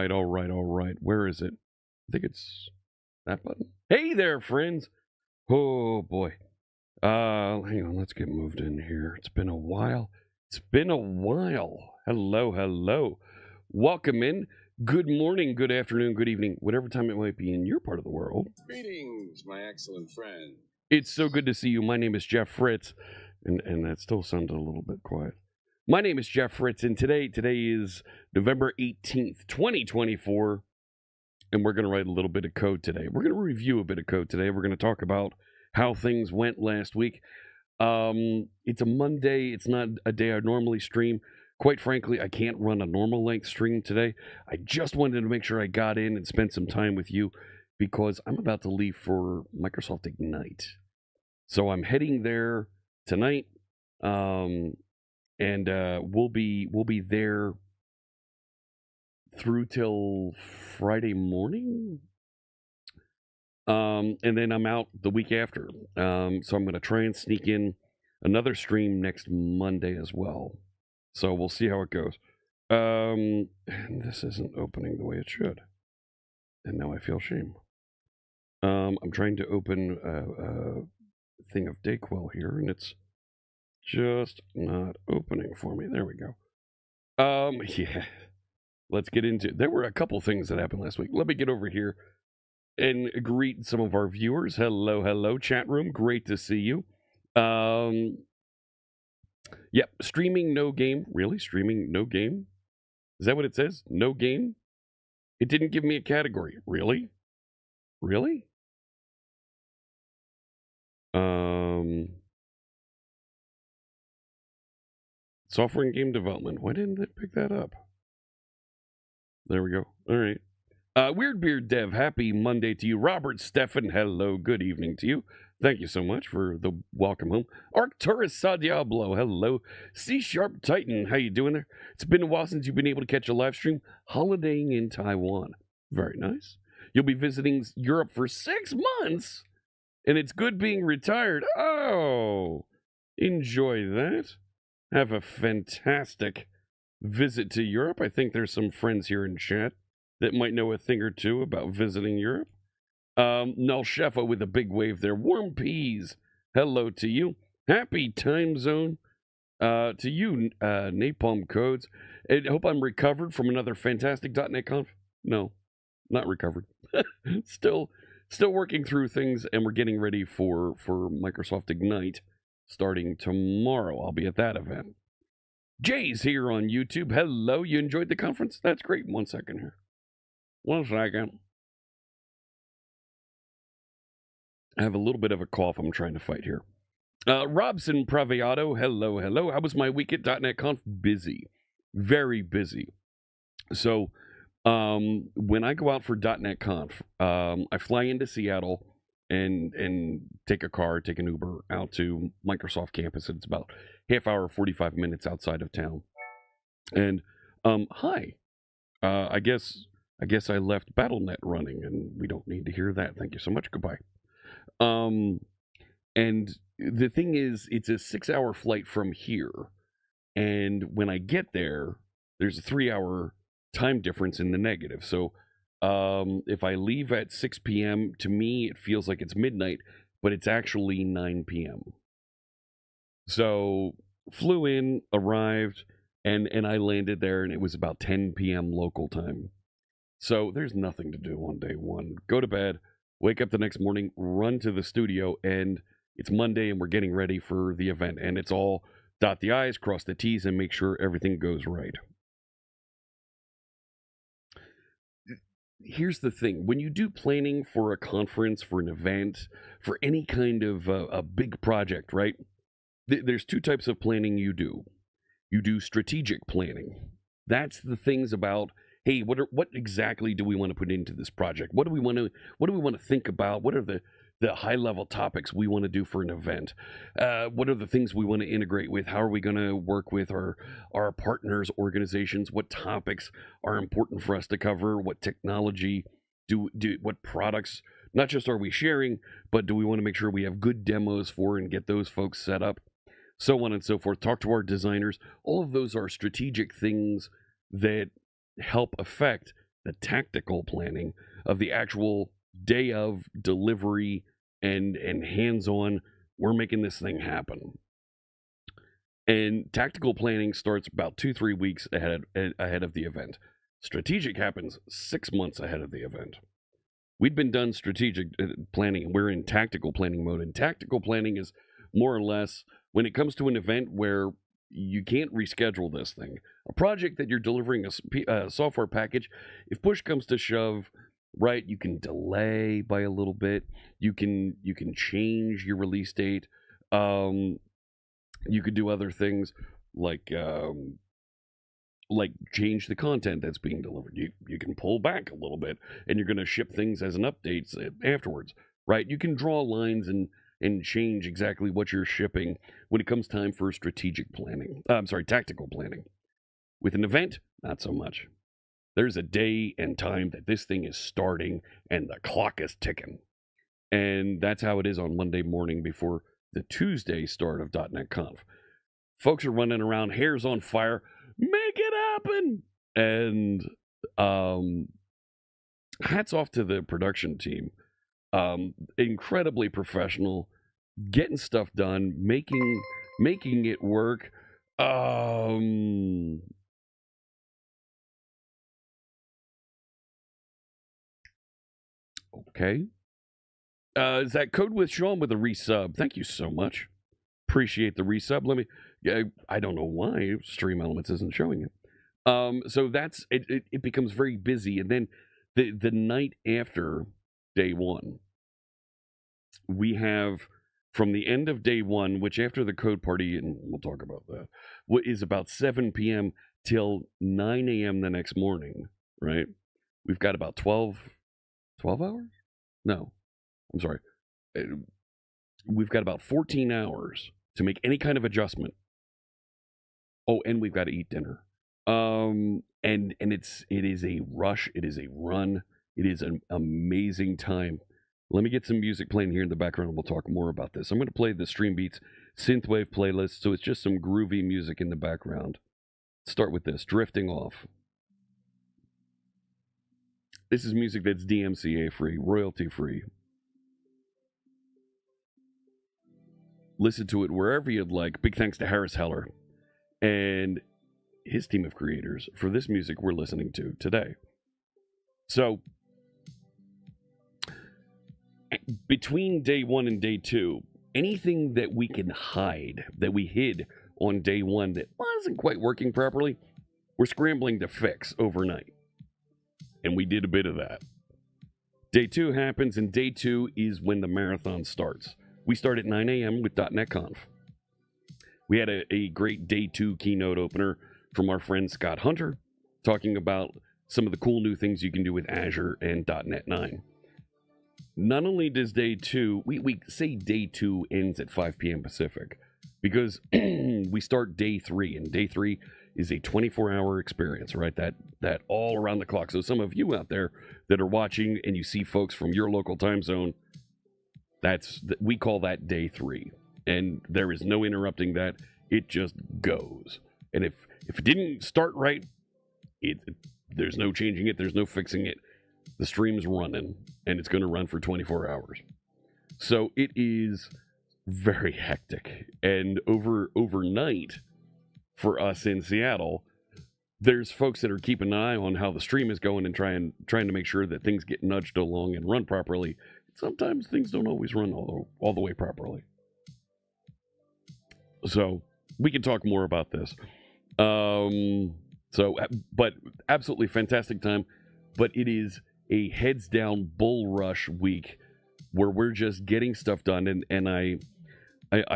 right, all right, all right. Where is it? I think it's that button. Hey there, friends. Oh, boy. Hang on, let's get moved in here. It's been a while. Hello, hello. Welcome in. Good morning, good afternoon, good evening, whatever time it might be in your part of the world. Greetings, my excellent friend. It's so good to see you. My name is Jeff Fritz, and that still sounded a little bit quiet. My name is Jeff Fritz, and today is November 18th, 2024, and we're going to write a little bit of code today. We're going to review a bit of code today. We're going to talk about how things went last week. It's a Monday. It's not a day I normally stream. Quite frankly, I can't run a normal length stream today. I just wanted to make sure I got in and spent some time with you because I'm about to leave for Microsoft Ignite. So I'm heading there tonight, and we'll be there through till Friday morning. And then I'm out the week after. So I'm going to try and sneak in another stream next Monday as well. So we'll see how it goes. And this isn't opening the way it should. And now I feel shame. I'm trying to open a thing of Dayquil here, and it's just not opening for me. There we go. Yeah. Let's get into it. There were a couple things that happened last week. Let me get over here and greet some of our viewers. Hello, hello, chat room. Great to see you. Yep, streaming no game. Really? Streaming no game? Is that what it says? No game? It didn't give me a category. Really? Really? Software and game development. Why didn't it pick that up? There we go. All right. Weird Beard Dev, happy Monday to you. Robert Steffen, hello, good evening to you. Thank you so much for the welcome home. Arcturus Sadiablo, hello. C Sharp Titan, how you doing there? It's been a while since you've been able to catch a live stream. Holidaying in Taiwan. Very nice. You'll be visiting Europe for 6 months, and it's good being retired. Oh, enjoy that. Have a fantastic visit to Europe. I think there's some friends here in chat that might know a thing or two about visiting Europe. Null Sheffa with a big wave there. Warm Peas, hello to you. Happy time zone to you, Napalm Codes. I hope I'm recovered from another fantastic .NET Conf. No, not recovered. Still working through things, and we're getting ready for Microsoft Ignite starting tomorrow. I'll be at that event. Jay's here on YouTube. Hello, you enjoyed the conference? That's great. 1 second here. 1 second. I have a little bit of a cough I'm trying to fight here. Robson Praviato, hello, hello. How was my week at .NET Conf? Busy. Very busy. So, when I go out for .NET Conf, I fly into Seattle and take a car, take an Uber out to Microsoft campus. It's about half hour, 45 minutes outside of town. And, hi. I guess I left BattleNet running, and we don't need to hear that. Thank you so much. Goodbye. And the thing is, it's a 6-hour flight from here. And when I get there, there's a 3-hour time difference in the negative. So, if I leave at 6 p.m., to me, it feels like it's midnight, but it's actually 9 p.m. So, flew in, arrived, and I landed there, and it was about 10 p.m. local time. So, there's nothing to do on day one. Go to bed, wake up the next morning, run to the studio, and it's Monday, and we're getting ready for the event. And it's all dot the I's, cross the T's, and make sure everything goes right. Here's the thing. When you do planning for a conference, for an event, for any kind of a big project, right? There's two types of planning you do. You do strategic planning. That's the things about, hey, what exactly do we want to put into this project? What do we want to think about? What are the high level topics we want to do for an event? What are the things we want to integrate with? How are we going to work with our partners, organizations? What topics are important for us to cover? What technology what products, not just are we sharing, but do we want to make sure we have good demos for and get those folks set up? So on and so forth. Talk to our designers. All of those are strategic things that help affect the tactical planning of the actual day of delivery and hands-on. We're making this thing happen. And tactical planning starts about 2-3 weeks ahead of the event. Strategic happens 6 months ahead of the event. We'd been done strategic planning, and we're in tactical planning mode. And tactical planning is more or less when it comes to an event where you can't reschedule this thing. A project that you're delivering a software package, if push comes to shove, right, you can delay by a little bit. You can change your release date. You could do other things like change the content that's being delivered. You can pull back a little bit, and you're going to ship things as an update afterwards, right? You can draw lines and change exactly what you're shipping when it comes time for strategic planning. Tactical planning. With an event, not so much. There's a day and time that this thing is starting, and the clock is ticking. And that's how it is on Monday morning before the Tuesday start of .NET Conf. Folks are running around, hair's on fire, make it happen! And hats off to the production team. Incredibly professional, getting stuff done, making it work. Okay. Is that Code with Sean with a resub? Thank you so much. Appreciate the resub. Let me. I don't know why Stream Elements isn't showing it. So that's it. It becomes very busy, and then the night after day one, we have from the end of day one, which after the code party, and we'll talk about that, what is about 7 p.m. till 9 a.m. the next morning. Right? We've got about 12 hours. No, I'm sorry. We've got about 14 hours to make any kind of adjustment. Oh, and we've got to eat dinner. And it is a rush. It is a run. It is an amazing time. Let me get some music playing here in the background, and we'll talk more about this. I'm going to play the Stream Beats Synthwave playlist, so it's just some groovy music in the background. Start with this, Drifting Off. This is music that's DMCA free, royalty free. Listen to it wherever you'd like. Big thanks to Harris Heller and his team of creators for this music we're listening to today. So, between day one and day two, anything that we can hide, that we hid on day one that wasn't quite working properly, we're scrambling to fix overnight. And we did a bit of that. Day two happens, and day two is when the marathon starts. We start at 9 a.m. with .NET Conf. We had a great day two keynote opener from our friend Scott Hunter, talking about some of the cool new things you can do with Azure and .NET 9. Not only does day two, we say day two ends at 5 p.m. Pacific, because we start day three, and day three is a 24-hour experience, right? That all around the clock. So some of you out there that are watching and you see folks from your local time zone, we call that day three. And there is no interrupting that. It just goes. And if it didn't start right, there's no changing it. There's no fixing it. The stream's running, and it's going to run for 24 hours. So it is very hectic. And overnight, for us in Seattle, there's folks that are keeping an eye on how the stream is going and trying to make sure that things get nudged along and run properly. Sometimes things don't always run all the way properly. So we can talk more about this. But absolutely fantastic time. But it is a heads down bull rush week where we're just getting stuff done. And I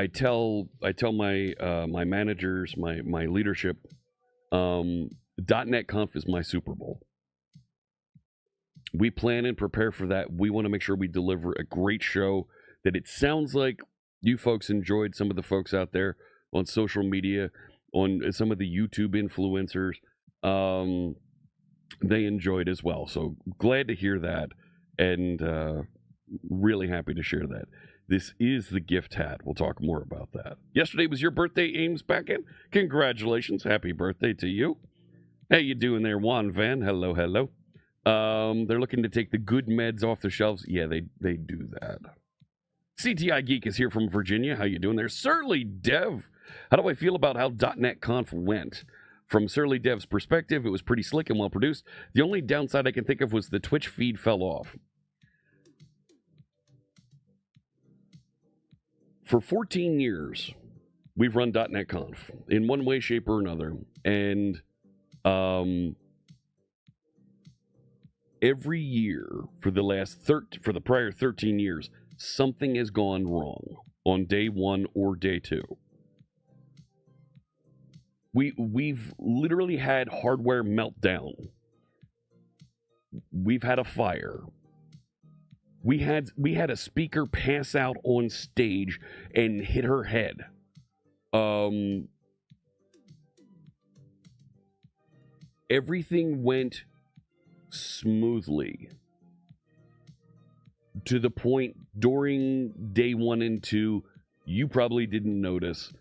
tell my managers, my leadership, .NET Conf is my Super Bowl. We plan and prepare for that. We want to make sure we deliver a great show, that it sounds like you folks enjoyed. Some of the folks out there on social media, on some of the YouTube influencers, they enjoyed as well. So glad to hear that, and really happy to share that. This is the gift hat. We'll talk more about that. Yesterday was your birthday, Ames Backend. Congratulations. Happy birthday to you. How you doing there, Juan Van? Hello, hello. They're looking to take the good meds off the shelves. Yeah, they do that. CTI Geek is here from Virginia. How you doing there? Surly Dev. How do I feel about how .NET Conf went? From Surly Dev's perspective, it was pretty slick and well produced. The only downside I can think of was the Twitch feed fell off. For 14 years, we've run .NET Conf in one way, shape, or another. And every year for the prior 13 years, something has gone wrong on day one or day two. We've literally had hardware meltdown. We've had a fire. We had a speaker pass out on stage and hit her head. Everything went smoothly to the point during day 1 and 2, you probably didn't notice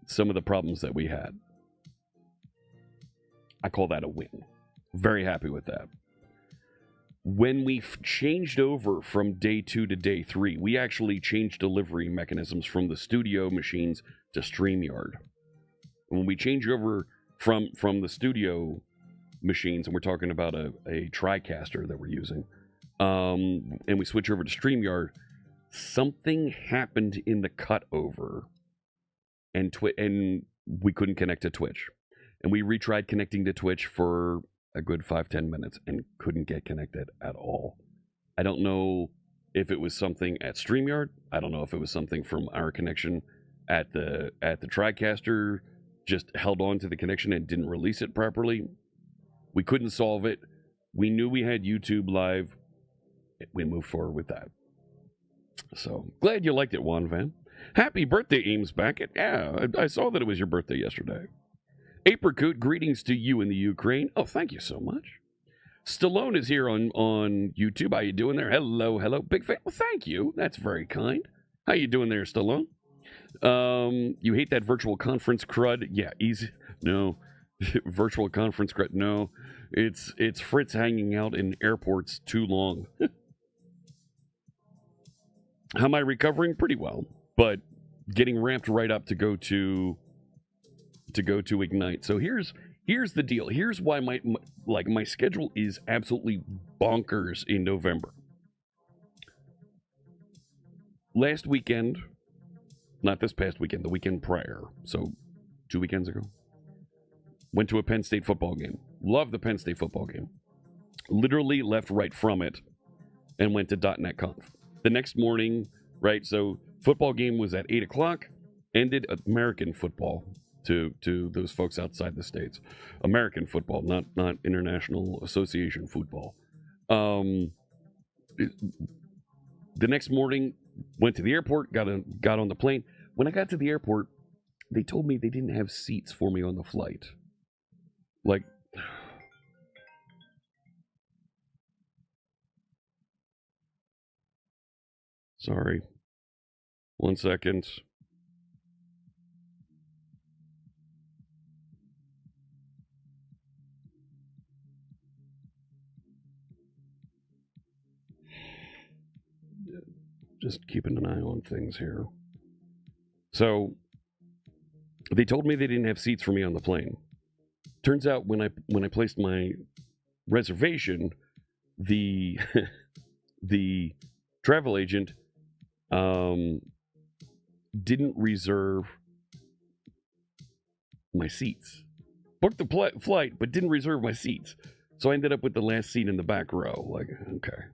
some of the problems that we had. I call that a win. Very happy with that. When we changed over from day 2 to day 3, we actually changed delivery mechanisms from the studio machines to StreamYard. When we change over from the studio machines, and we're talking about a TriCaster that we're using, and we switch over to StreamYard, something happened in the cutover, and we couldn't connect to Twitch. And we retried connecting to Twitch for a good 5-10 minutes and couldn't get connected at all. I don't know if it was something at StreamYard. I don't know if it was something from our connection at the TriCaster, just held on to the connection and didn't release it properly. We couldn't solve it. We knew we had YouTube Live. We moved forward with that. So, glad you liked it, Juan Van. Happy birthday, Ames Backett. Yeah, I saw that it was your birthday yesterday. Apricot, greetings to you in the Ukraine. Oh, thank you so much. Stallone is here on YouTube. How you doing there? Hello, hello. Big fan. Well, thank you. That's very kind. How you doing there, Stallone? You hate that virtual conference crud? Yeah, easy. No. Virtual conference crud? No. It's Fritz hanging out in airports too long. How am I recovering? Pretty well, but getting ramped right up to go to Ignite. So here's the deal. Here's why my schedule is absolutely bonkers in November. Last weekend, not this past weekend, the weekend prior, so 2 weekends ago, went to a Penn State football game. Loved the Penn State football game. Literally left right from it and went to .NET Conf. The next morning, right, so football game was at 8 o'clock, ended American football to those folks outside the States. American football, not International Association football. The next morning, went to the airport, got on the plane. When I got to the airport, they told me they didn't have seats for me on the flight. Like, sorry. 1 second. Just keeping an eye on things here. So they told me they didn't have seats for me on the plane. Turns out when I placed my reservation, the the travel agent didn't reserve my seats. Booked the flight, but didn't reserve my seats. So I ended up with the last seat in the back row. Like, okay.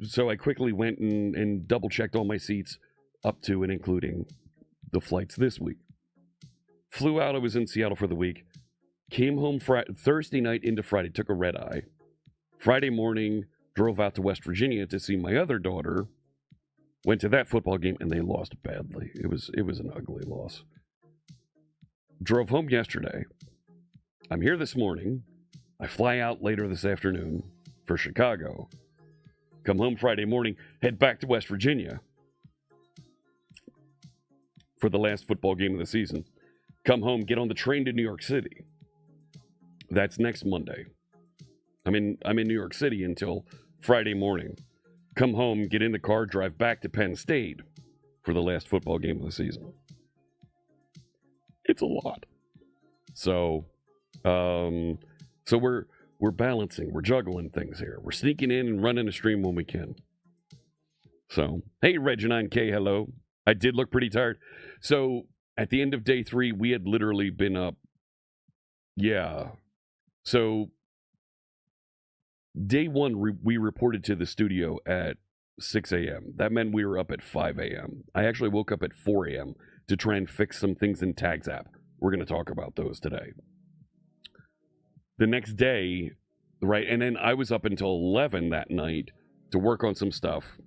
So I quickly went and double-checked all my seats up to and including the flights this week. Flew out. I was in Seattle for the week. Came home Thursday night into Friday. Took a red-eye. Friday morning, drove out to West Virginia to see my other daughter. Went to that football game, and they lost badly. It was an ugly loss. Drove home yesterday. I'm here this morning. I fly out later this afternoon for Chicago. Come home Friday morning, head back to West Virginia for the last football game of the season. Come home, get on the train to New York City. That's next Monday. I'm in New York City until Friday morning. Come home, get in the car, drive back to Penn State for the last football game of the season. It's a lot. So, we're balancing, we're juggling things here. We're sneaking in and running a stream when we can. So, hey, Reg9K, hello. I did look pretty tired. So, at the end of day 3, we had literally been up. Yeah. So, day 1, we reported to the studio at 6 a.m. That meant we were up at 5 a.m. I actually woke up at 4 a.m. to try and fix some things in TagzApp. We're going to talk about those today. The next day, right, and then I was up until 11 that night to work on some stuff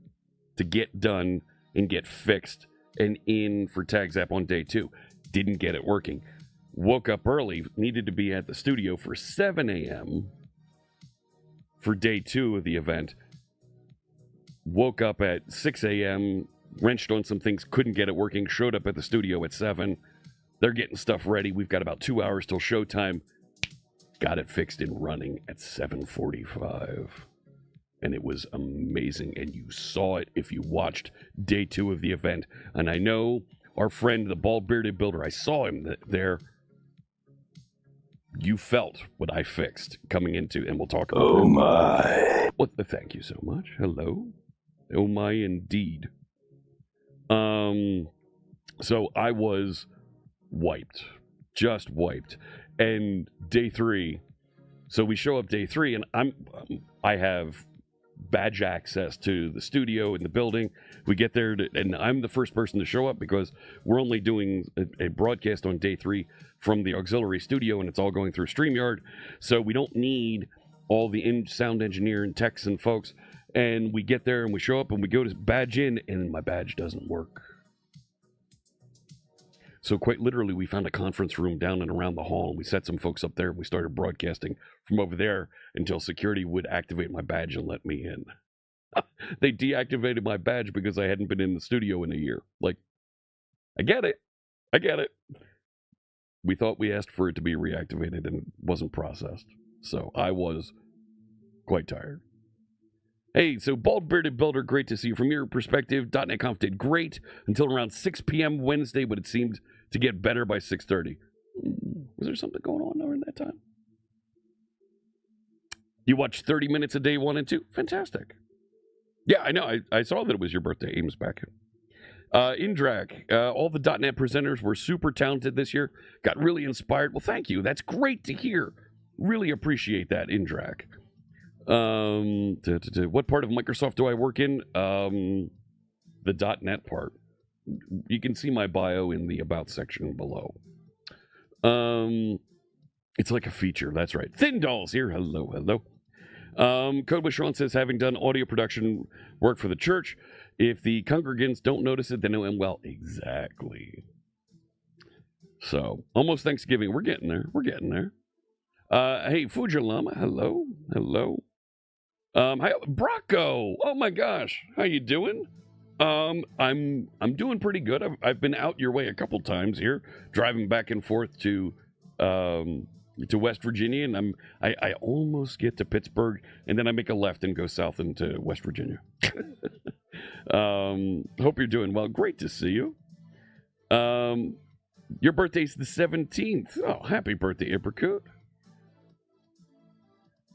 to get done and get fixed and in for TagzApp on day 2. Didn't get it working. Woke up early, needed to be at the studio for 7 a.m. for day 2 of the event. Woke up at 6 a.m., wrenched on some things, couldn't get it working, showed up at the studio at 7. They're getting stuff ready. We've got about 2 hours till showtime. Got it fixed and running at 7:45. And it was amazing. And you saw it if you watched day 2 of the event. And I know our friend, the bald-bearded builder, I saw him there. You felt what I fixed coming into, and we'll talk about Oh that. my. Well, thank you so much. Hello. Oh my, indeed. So I was wiped. Just wiped. And day 3, so we show up day 3, and I have badge access to the studio in the building. We get there, and I'm the first person to show up because we're only doing a broadcast on day 3 from the auxiliary studio, and it's all going through StreamYard. So we don't need all the sound engineer and techs and folks. And we get there, and we show up, and we go to badge in, and my badge doesn't work. So quite literally, we found a conference room down and around the hall, and we set some folks up there, and we started broadcasting from over there until security would activate my badge and let me in. They deactivated my badge because I hadn't been in the studio in a year. Like, I get it. We thought we asked for it to be reactivated, and it wasn't processed. So I was quite tired. Hey, so Bald-Bearded Builder, great to see you. From your perspective, .NET Conf did great until around 6 p.m. Wednesday, but it seemed to get better by 6:30. Was there something going on during that time? You watched 30 minutes of day 1 and 2? Fantastic. Yeah, I know. I saw that it was your birthday. Ames back. Indrak, all the .NET presenters were super talented this year. Got really inspired. Well, thank you. That's great to hear. Really appreciate that, Indrak. What part of Microsoft do I work in? The .NET part. You can see my bio in the About section below. It's like a feature. That's right. Thin Dolls here. Hello. Code with Sean says, having done audio production work for the church, if the congregants don't notice it, they know him well. Exactly. So, almost Thanksgiving. We're getting there. Hey, Fujilama. Hello. Hi, Brocco. Oh my gosh, how you doing? I'm doing pretty good. I've been out your way a couple times here, driving back and forth to West Virginia, and I almost get to Pittsburgh, and then I make a left and go south into West Virginia. Hope you're doing well. Great to see you. Your birthday's the 17th. Oh, happy birthday, Apricot.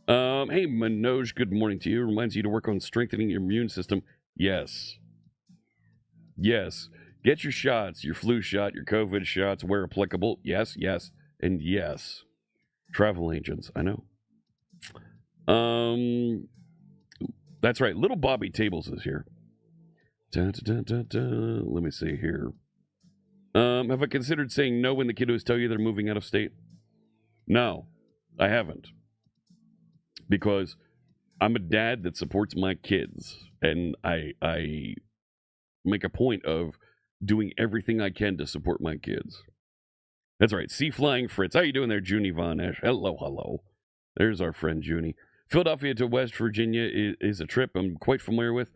Hey, Manoj, good morning to you. Reminds you to work on strengthening your immune system. Yes. Get your shots, your flu shot, your COVID shots where applicable. Yes, and yes. Travel agents, I know. That's right. Little Bobby Tables is here. Let me see here. Have I considered saying no when the kiddos tell you they're moving out of state? No, I haven't. Because I'm a dad that supports my kids, and I make a point of doing everything I can to support my kids. That's right. Sea Flying Fritz. How you doing there, Junie Von Esch? Hello. There's our friend Junie. Philadelphia to West Virginia is a trip I'm quite familiar with.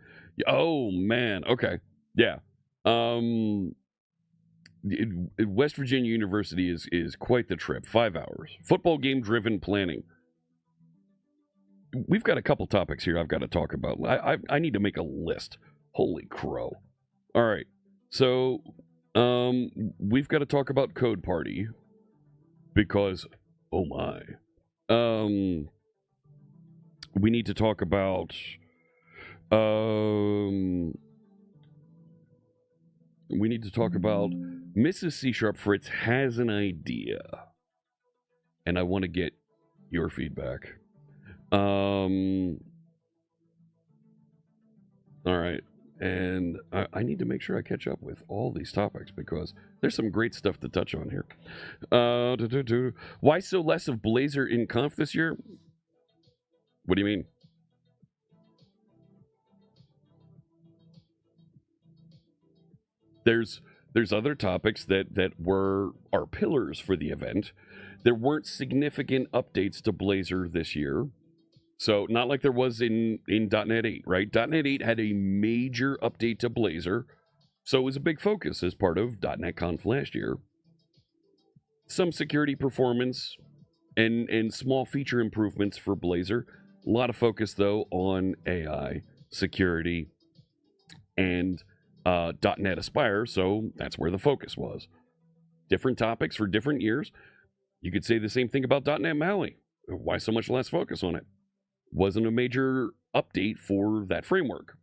Oh, man. Okay. Yeah. West Virginia University is quite the trip. 5 hours. Football game-driven planning. we've got a couple topics here I've got to talk about. I need to make a list. Holy crow. All right. So, we've got to talk about Code Party because, oh my. We need to talk about, we need to talk about Mrs. C Sharp Fritz has an idea, and I want to get your feedback. All right. And I need to make sure I catch up with all these topics because there's some great stuff to touch on here. Why so less of Blazor in Conf this year? What do you mean? There's other topics that were our pillars for the event. There weren't significant updates to Blazor this year. So not like there was in .NET 8, right? .NET 8 had a major update to Blazor, so it was a big focus as part of .NET Conf last year. Some security performance and small feature improvements for Blazor. A lot of focus, though, on AI, security, and .NET Aspire, so that's where the focus was. Different topics for different years. You could say the same thing about .NET MAUI. Why so much less focus on it? Wasn't a major update for that framework.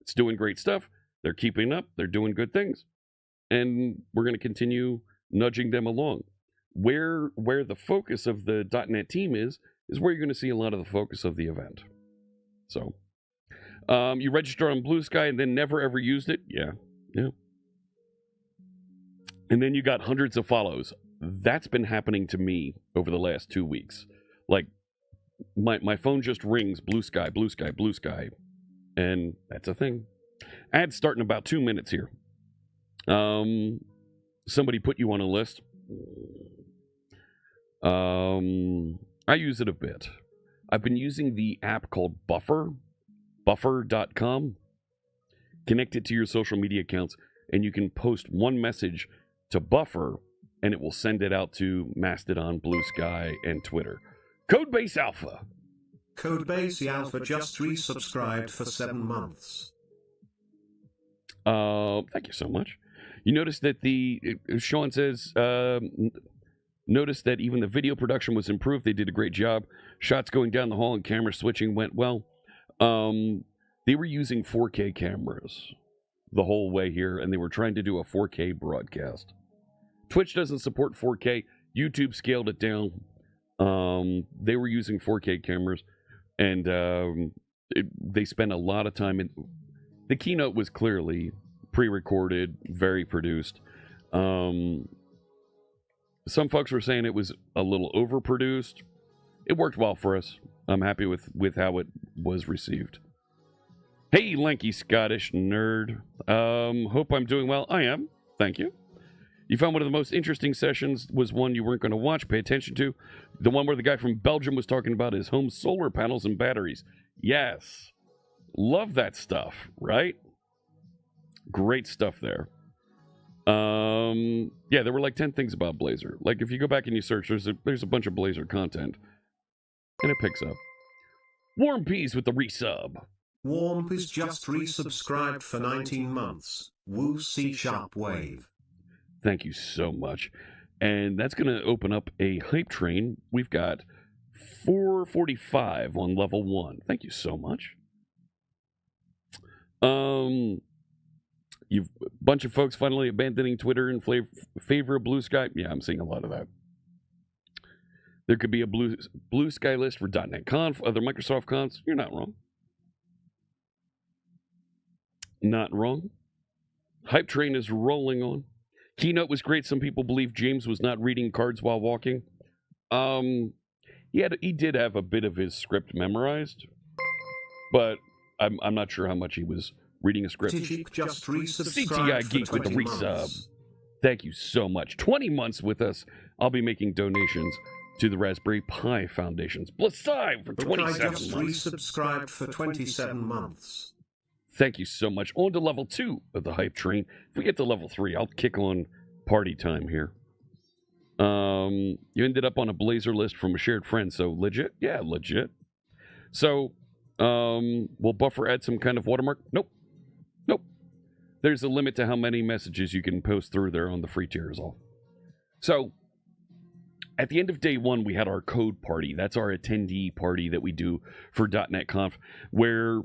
It's doing great stuff. They're keeping up. They're doing good things. And we're going to continue nudging them along. Where the focus of the .NET team is where you're going to see a lot of the focus of the event. So, you registered on Blue Sky and then never ever used it? Yeah. And then you got hundreds of follows. That's been happening to me over the last 2 weeks. Like, my phone just rings, Blue Sky, Blue Sky, Blue Sky. And that's a thing. Ads start in about 2 minutes here. Somebody put you on a list. I use it a bit. I've been using the app called Buffer, buffer.com. Connect it to your social media accounts, and you can post one message to Buffer, and it will send it out to Mastodon, Blue Sky, and Twitter. Codebase Alpha. Codebase Alpha just resubscribed for 7 months. Thank you so much. You notice that Sean says, notice that even the video production was improved. They did a great job. Shots going down the hall and camera switching went well. They were using 4K cameras the whole way here, and they were trying to do a 4K broadcast. Twitch doesn't support 4K. YouTube scaled it down. They were using 4K cameras, and they spent a lot of time in. The keynote was clearly pre-recorded, very produced. Some folks were saying it was a little overproduced. It worked well for us. I'm happy with how it was received. Hey, lanky Scottish nerd. Hope I'm doing well. I am. Thank you. You found one of the most interesting sessions was one you weren't going to watch. Pay attention to. The one where the guy from Belgium was talking about his home solar panels and batteries. Yes. Love that stuff, right? Great stuff there. Yeah, there were like 10 things about Blazor. Like if you go back and you search, there's a bunch of Blazor content. And it picks up. Warm Peas with the resub. Warm Peas just resubscribed for 19 months. Woo C Sharp Wave. Thank you so much. And that's going to open up a hype train. We've got 445 on level 1. Thank you so much. You've a bunch of folks finally abandoning Twitter in favor of Blue Sky. Yeah, I'm seeing a lot of that. There could be a Blue Sky list for .NET Conf, other Microsoft cons. You're not wrong. Not wrong. Hype train is rolling on. Keynote was great. Some people believe James was not reading cards while walking. He did have a bit of his script memorized, but I'm not sure how much he was reading a script. Just CTI Geek with the resub. Thank you so much. 20 months with us. I'll be making donations to the Raspberry Pi Foundation's Blasai for 27 months. Resubscribed for 27 months. Thank you so much. On to level 2 of the hype train. If we get to level 3, I'll kick on party time here. You ended up on a Blazor list from a shared friend, so legit? Yeah, legit. So, will Buffer add some kind of watermark? Nope. Nope. There's a limit to how many messages you can post through there on the free tier is all. So, at the end of day one, we had our code party. That's our attendee party that we do for .NET Conf, where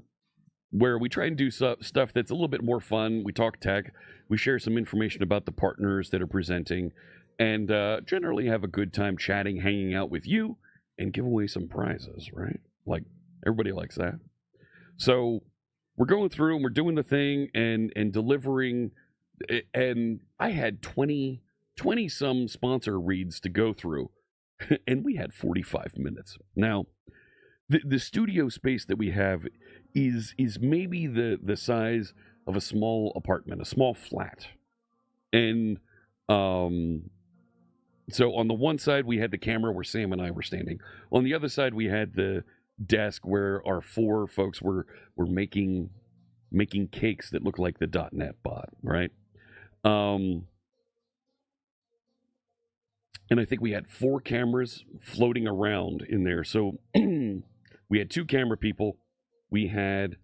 we try and do stuff that's a little bit more fun. We talk tech. We share some information about the partners that are presenting, and generally have a good time chatting, hanging out with you, and give away some prizes, right? Like, everybody likes that. So we're going through and we're doing the thing and delivering, and I had 20 some sponsor reads to go through, and we had 45 minutes. Now, the studio space that we have is maybe the size of a small apartment, a small flat. And so on the one side we had the camera where Sam and I were standing. On the other side we had the desk where our 4 folks were making cakes that look like the .NET bot, right? And I think we had 4 cameras floating around in there. So we had 2 camera people. We had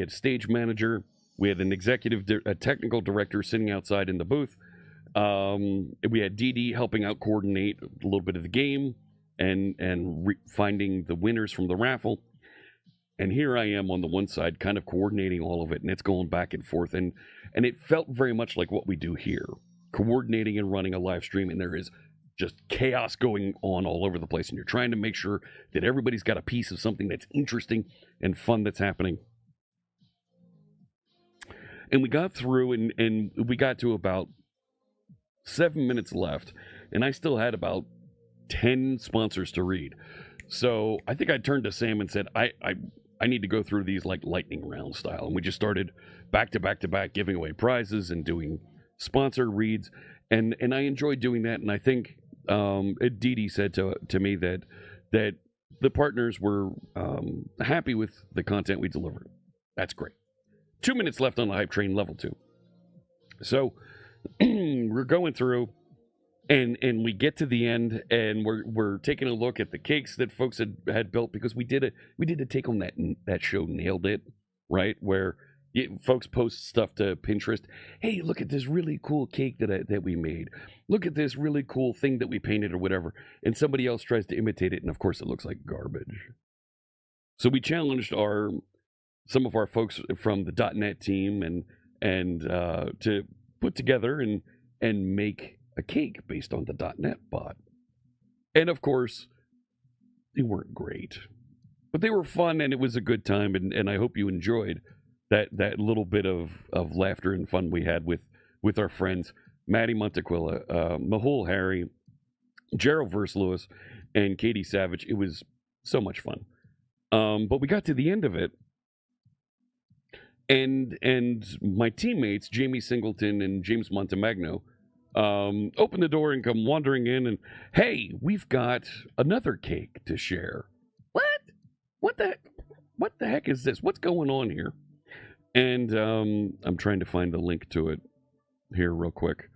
stage manager. We had an a technical director sitting outside in the booth. We had DD helping out coordinate a little bit of the game and finding the winners from the raffle. And here I am on the one side, kind of coordinating all of it, and it's going back and forth. And it felt very much like what we do here, coordinating and running a live stream, and there is just chaos going on all over the place, and you're trying to make sure that everybody's got a piece of something that's interesting and fun that's happening. And we got through, and we got to about 7 minutes left, and I still had about 10 sponsors to read. So I think I turned to Sam and said, I need to go through these like lightning round style. And we just started back to back to back giving away prizes and doing sponsor reads. And I enjoyed doing that. And I think Dee Dee said to me that the partners were happy with the content we delivered. That's great. 2 minutes left on the hype train level 2. So we're going through, and we get to the end, and we're taking a look at the cakes that folks had built, because we did a take on that show Nailed It, right, where folks post stuff to Pinterest. Hey, look at this really cool cake that we made. Look at this really cool thing that we painted or whatever, and somebody else tries to imitate it, and of course it looks like garbage. So we challenged some of our folks from the .NET team and to put together and make a cake based on the .NET bot. And of course, they weren't great, but they were fun, and it was a good time, and I hope you enjoyed that little bit of laughter and fun we had with our friends Maddie Montequilla, Mahul Harry, Gerald Verse Lewis, and Katie Savage. It was so much fun. But we got to the end of it, and my teammates Jamie Singleton and James Montemagno open the door and come wandering in, and hey, we've got another cake to share. What the heck is this? What's going on here? And I'm trying to find the link to it here real quick.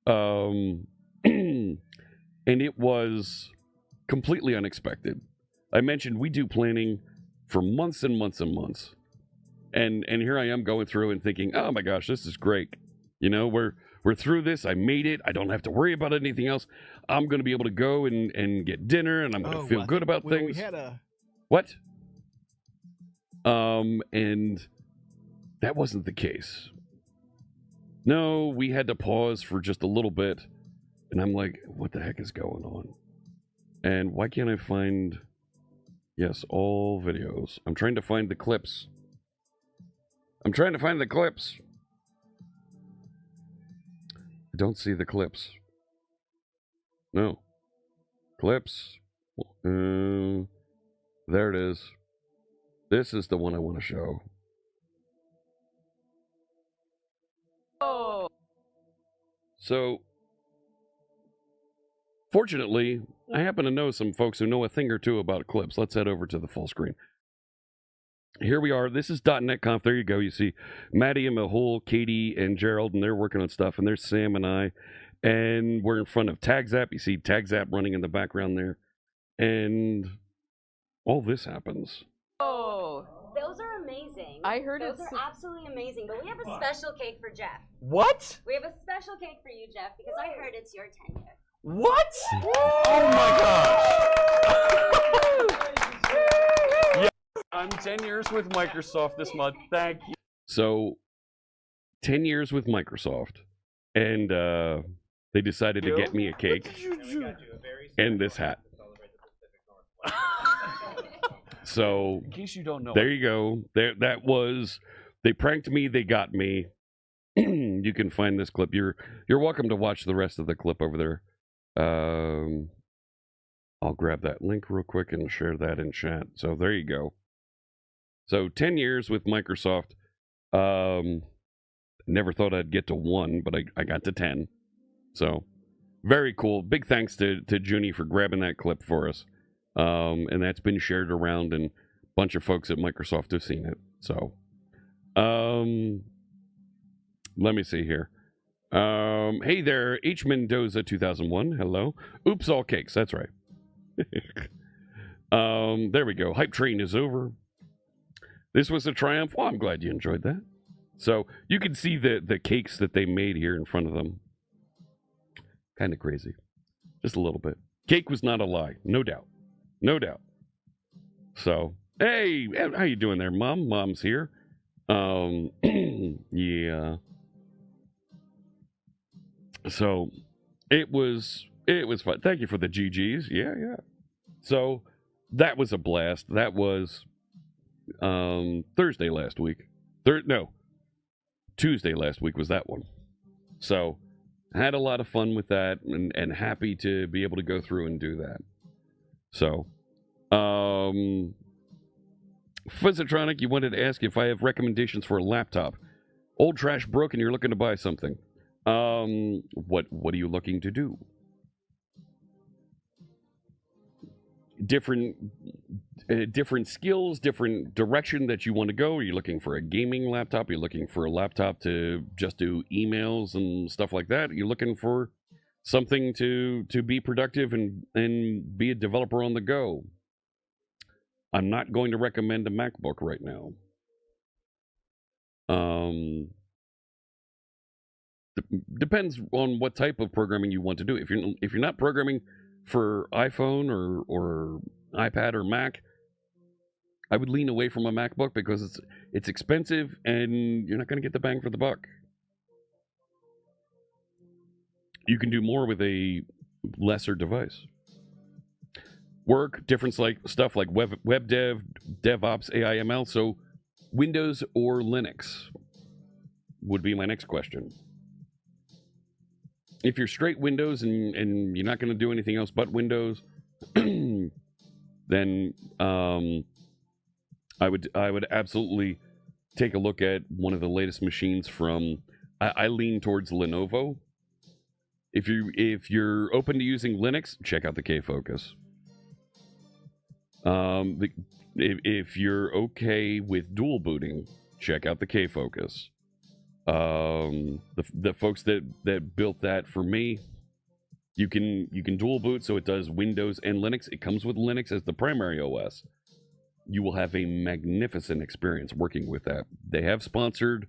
And it was completely unexpected. I mentioned we do planning for months and months and months, and here I am going through and thinking, oh my gosh, this is great. You know, we're through this. I made it. I don't have to worry about anything else. I'm going to be able to go and get dinner, and I'm going to feel good about things. We had a... What? And that wasn't the case. No, we had to pause for just a little bit, and I'm like, what the heck is going on? And why can't I find... Yes, all videos. I'm trying to find the clips. I don't see the clips. No. Clips. There it is. This is the one I want to show. Oh. So, fortunately, I happen to know some folks who know a thing or two about clips. Let's head over to the full screen. Here we are. This is .NET Conf. There you go. You see Maddie and Mahul, Katie and Gerald, and they're working on stuff. And there's Sam and I. And we're in front of TagzApp. You see TagzApp running in the background there. And all this happens. Oh. Those are amazing. I heard those it's are absolutely amazing. But we have a special cake for Jeff. What? We have a special cake for you, Jeff, because I heard it's your 10 year. What? Oh my gosh. Yeah, I'm 10 years with Microsoft this month. Thank you. So, 10 years with Microsoft, and they decided to get me a cake and this hat. So, In case you don't know, there you go. That was, they pranked me, they got me. You can find this clip. You're welcome to watch the rest of the clip over there. I'll grab that link real quick and share that in chat. So there you go. So 10 years with Microsoft. Never thought I'd get to 1, but I got to 10. So very cool. Big thanks to Junie for grabbing that clip for us. And that's been shared around, and a bunch of folks at Microsoft have seen it. So let me see here. Hey there, H. Mendoza 2001. Hello. Oops, all cakes. That's right. There we go. Hype train is over. This was a triumph. Well, I'm glad you enjoyed that. So you can see the cakes that they made here in front of them. Kind of crazy. Just a little bit. Cake was not a lie. No doubt. No doubt. So, hey, how you doing there, Mom? Mom's here. Yeah. So it was fun. Thank you for the GGs. Yeah. So that was a blast. That was Thursday last week. Tuesday last week was that one. So I had a lot of fun with that, and happy to be able to go through and do that. So Fuzzatronic, you wanted to ask if I have recommendations for a laptop. Old trash broken, you're looking to buy something. What are you looking to do? Different skills, different direction that you want to go. Are you looking for a gaming laptop? Are you looking for a laptop to just do emails and stuff like that? Are you looking for something to be productive and be a developer on the go? I'm not going to recommend a MacBook right now. Depends on what type of programming you want to do. If you're not programming for iPhone or iPad or Mac, I would lean away from a MacBook because it's expensive and you're not going to get the bang for the buck. You can do more with a lesser device. Work, different stuff like web dev, DevOps, AI/ML. So Windows or Linux would be my next question. If you're straight Windows and you're not going to do anything else but Windows, then I would absolutely take a look at one of the latest machines from. I lean towards Lenovo. If you're open to using Linux, check out the K-Focus. If you're okay with dual booting, check out the K-Focus. The folks that built that for me, you can dual boot, so it does Windows and Linux. It comes with Linux as the primary OS. You will have a magnificent experience working with that. They have sponsored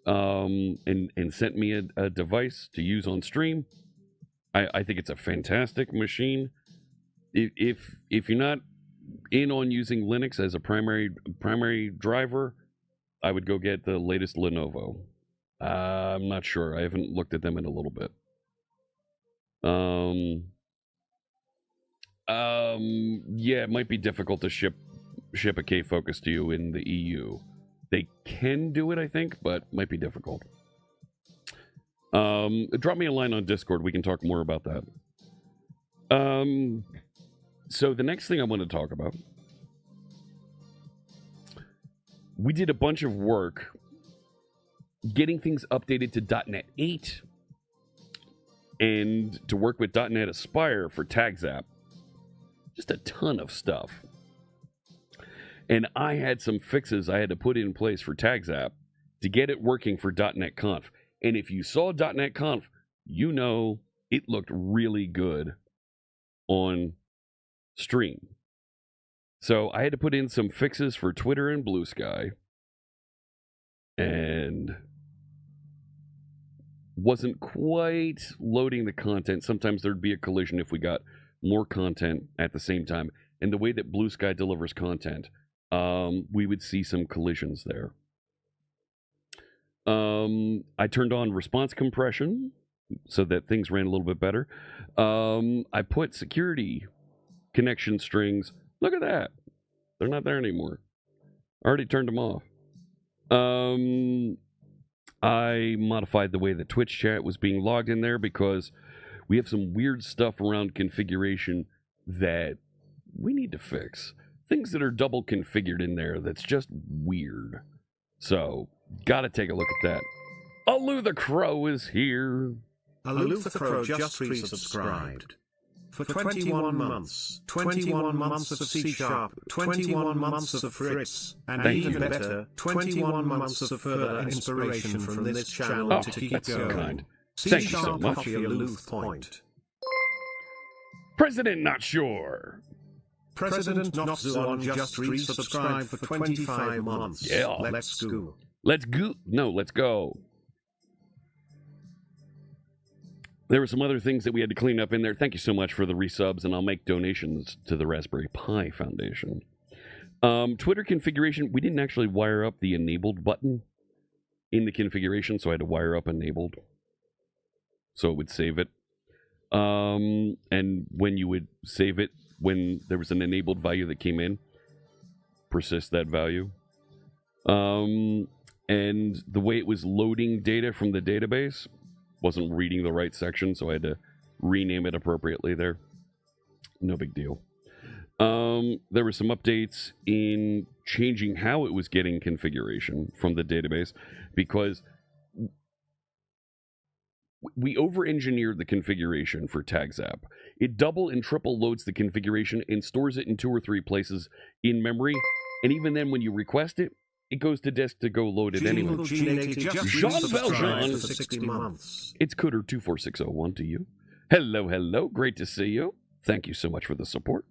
and sent me a device to use on stream. I think it's a fantastic machine. If you're not in on using Linux as a primary driver, I would go get the latest Lenovo. I'm not sure. I haven't looked at them in a little bit. Yeah, it might be difficult to ship a K-Focus to you in the EU. They can do it, I think, but might be difficult. Drop me a line on Discord. We can talk more about that. So the next thing I want to talk about, we did a bunch of work getting things updated to .NET 8 and to work with .NET Aspire for TagzApp. Just a ton of stuff. And I had some fixes I had to put in place for TagzApp to get it working for .NET Conf. And if you saw .NET Conf, you know it looked really good on stream. So I had to put in some fixes for Twitter and Blue Sky, and wasn't quite loading the content. Sometimes there'd be a collision if we got more content at the same time. And the way that Blue Sky delivers content, we would see some collisions there. I turned on response compression so that things ran a little bit better. I put security connection strings. Look at that. They're not there anymore. I already turned them off. I modified the way the Twitch chat was being logged in there because we have some weird stuff around configuration that we need to fix. Things that are double configured in there that's just weird. So, gotta take a look at that. Alu the Crow is here. Aloof the Crow just resubscribed. For 21 months, 21 months of C#, 21 months of Fritz, and Thank even you. better, 21 months of further inspiration from this channel Oh, to keep that's so going. kind. Thank you so much. Coffee Aloof Point. President Not Sure. President Not Zuon just resubscribed for 25 months. Yeah. Let's go. Let's go. No, let's go. There were some other things that we had to clean up in there. Thank you so much for the resubs, and I'll make donations to the Raspberry Pi Foundation. Twitter configuration, we didn't actually wire up the enabled button in the configuration, so I had to wire up enabled so it would save it. And when you would save it, when there was an enabled value that came in, persist that value. And the way it was loading data from the database wasn't reading the right section, so I had to rename it appropriately there. No big deal. There were some updates in changing how it was getting configuration from the database because we over-engineered the configuration for TagzApp. It double and triple loads the configuration and stores it in 2 or 3 places in memory, and even then when you request it, it goes to disk to go load it anyway. Jean Valjean, it's Cooter24601 to you. Hello, hello. Great to see you. Thank you so much for the support.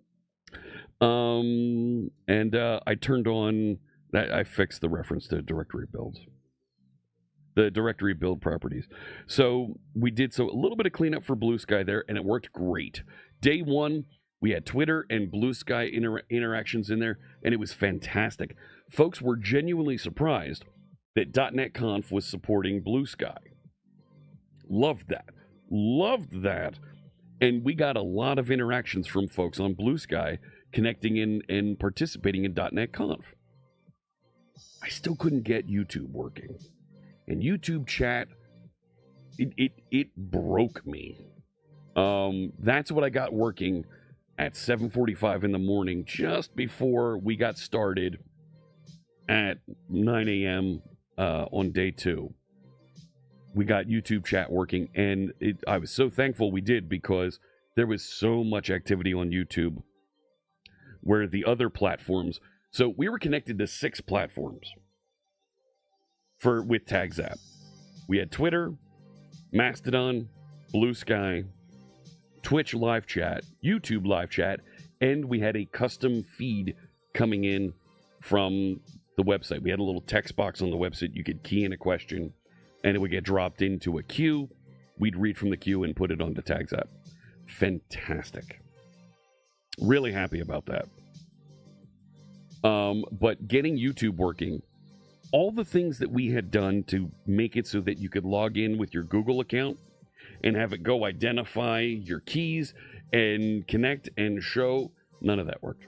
I turned on that. I fixed the reference to directory builds, the directory build properties. So we did a little bit of cleanup for Blue Sky there, and it worked great. Day 1, we had Twitter and Blue Sky interactions in there, and it was fantastic. Folks were genuinely surprised that .NET Conf was supporting Blue Sky. Loved that. Loved that. And we got a lot of interactions from folks on Blue Sky connecting in and participating in .NET Conf. I still couldn't get YouTube working. And YouTube chat, it broke me. That's what I got working at 7:45 in the morning, just before we got started at 9 a.m. On day 2. We got YouTube chat working, and I was so thankful we did because there was so much activity on YouTube where the other platforms, so we were connected to 6 platforms with TagzApp. We had Twitter, Mastodon, Blue Sky, Twitch live chat, YouTube live chat, and we had a custom feed coming in from the website. We had a little text box on the website. You could key in a question, and it would get dropped into a queue. We'd read from the queue and put it onto TagzApp. Fantastic. Really happy about that. But getting YouTube working, all the things that we had done to make it so that you could log in with your Google account and have it go identify your keys and connect and show, none of that worked.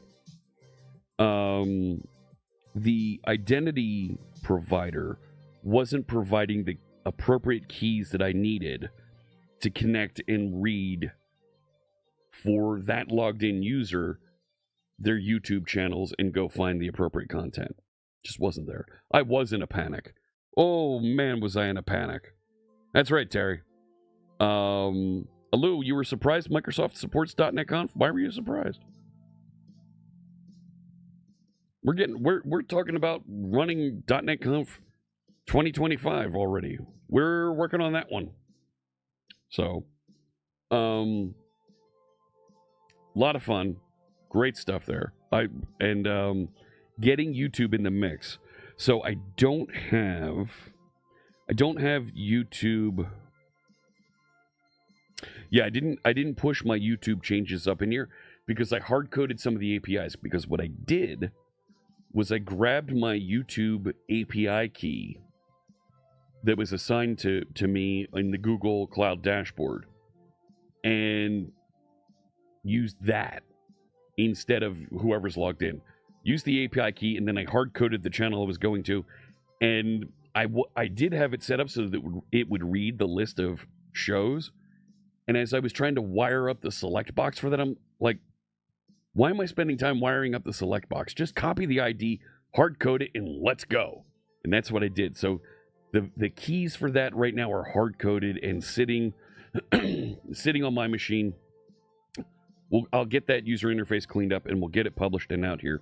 The identity provider wasn't providing the appropriate keys that I needed to connect and read for that logged in user their YouTube channels and go find the appropriate content. Just wasn't there. I was in a panic. Oh man, was I in a panic. That's right, Terry. Alu, you were surprised Microsoft supports .NET Conf? Why were you surprised? We're talking about running .NET Conf 2025 already. We're working on that one. So, a lot of fun. Great stuff there. Getting YouTube in the mix. So I don't have YouTube. Yeah, I didn't push my YouTube changes up in here because I hard coded some of the APIs. Because what I did was I grabbed my YouTube API key that was assigned to me in the Google Cloud dashboard and used that instead of whoever's logged in. Used the API key, and then I hard coded the channel I was going to, and I did have it set up so that it would read the list of shows. And as I was trying to wire up the select box for that, I'm like, why am I spending time wiring up the select box? Just copy the ID, hard code it, and let's go. And that's what I did. So the keys for that right now are hard coded and sitting sitting on my machine. I'll get that user interface cleaned up and we'll get it published and out here.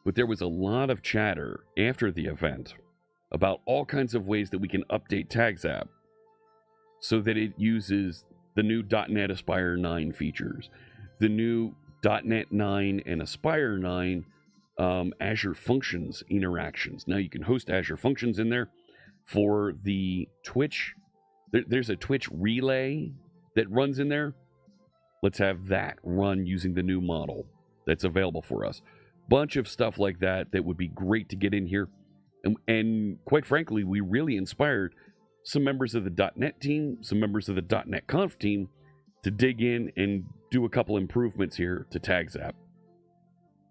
But there was a lot of chatter after the event about all kinds of ways that we can update TagzApp so that it uses the new .NET Aspire 9 features, the new .NET 9 and Aspire 9 Azure Functions interactions. Now you can host Azure Functions in there for the Twitch. There's a Twitch relay that runs in there. Let's have that run using the new model that's available for us. Bunch of stuff like that that would be great to get in here. And quite frankly, we really inspired some members of the .NET team, some members of the .NET Conf team to dig in and do a couple improvements here to TagzApp.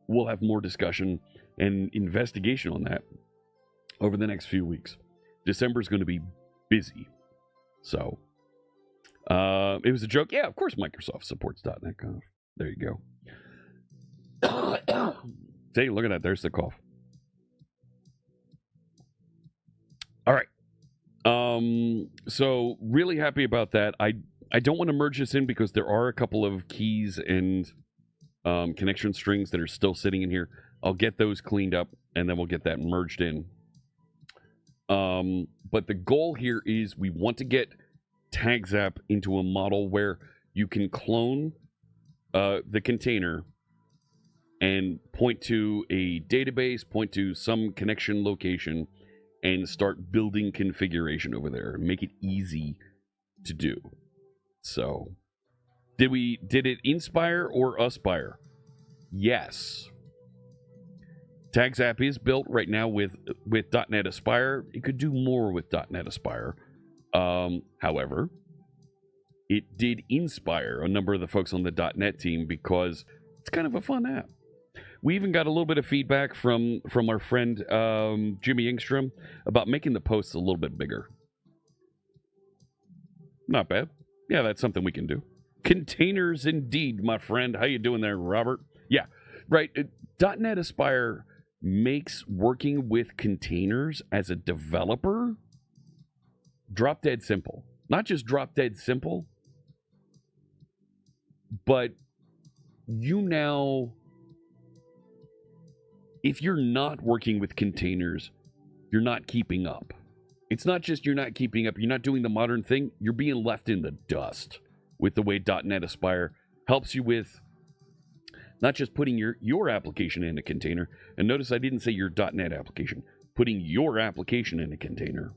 We'll have more discussion and investigation on that over the next few weeks. December is going to be busy. So, it was a joke. Yeah, of course Microsoft supports .NET Conf. There you go. See, look at that. There's the cough. All right. So really happy about that. I don't want to merge this in because there are a couple of keys and connection strings that are still sitting in here. I'll get those cleaned up and then we'll get that merged in. But the goal here is we want to get TagzApp into a model where you can clone the container and point to a database, point to some connection location, and start building configuration over there and make it easy to do. So, did it inspire or aspire? Yes. TagzApp is built right now with .NET Aspire. It could do more with .NET Aspire. However, it did inspire a number of the folks on the .NET team because it's kind of a fun app. We even got a little bit of feedback from our friend Jimmy Engstrom about making the posts a little bit bigger. Not bad. Yeah, that's something we can do. Containers indeed, my friend. How you doing there, Robert? Yeah, right. .NET Aspire makes working with containers as a developer drop dead simple. Not just drop dead simple, but you now, if you're not working with containers, you're not keeping up. It's not just you're not keeping up, you're not doing the modern thing, you're being left in the dust with the way .NET Aspire helps you with not just putting your application in a container, and notice I didn't say your .NET application, putting your application in a container.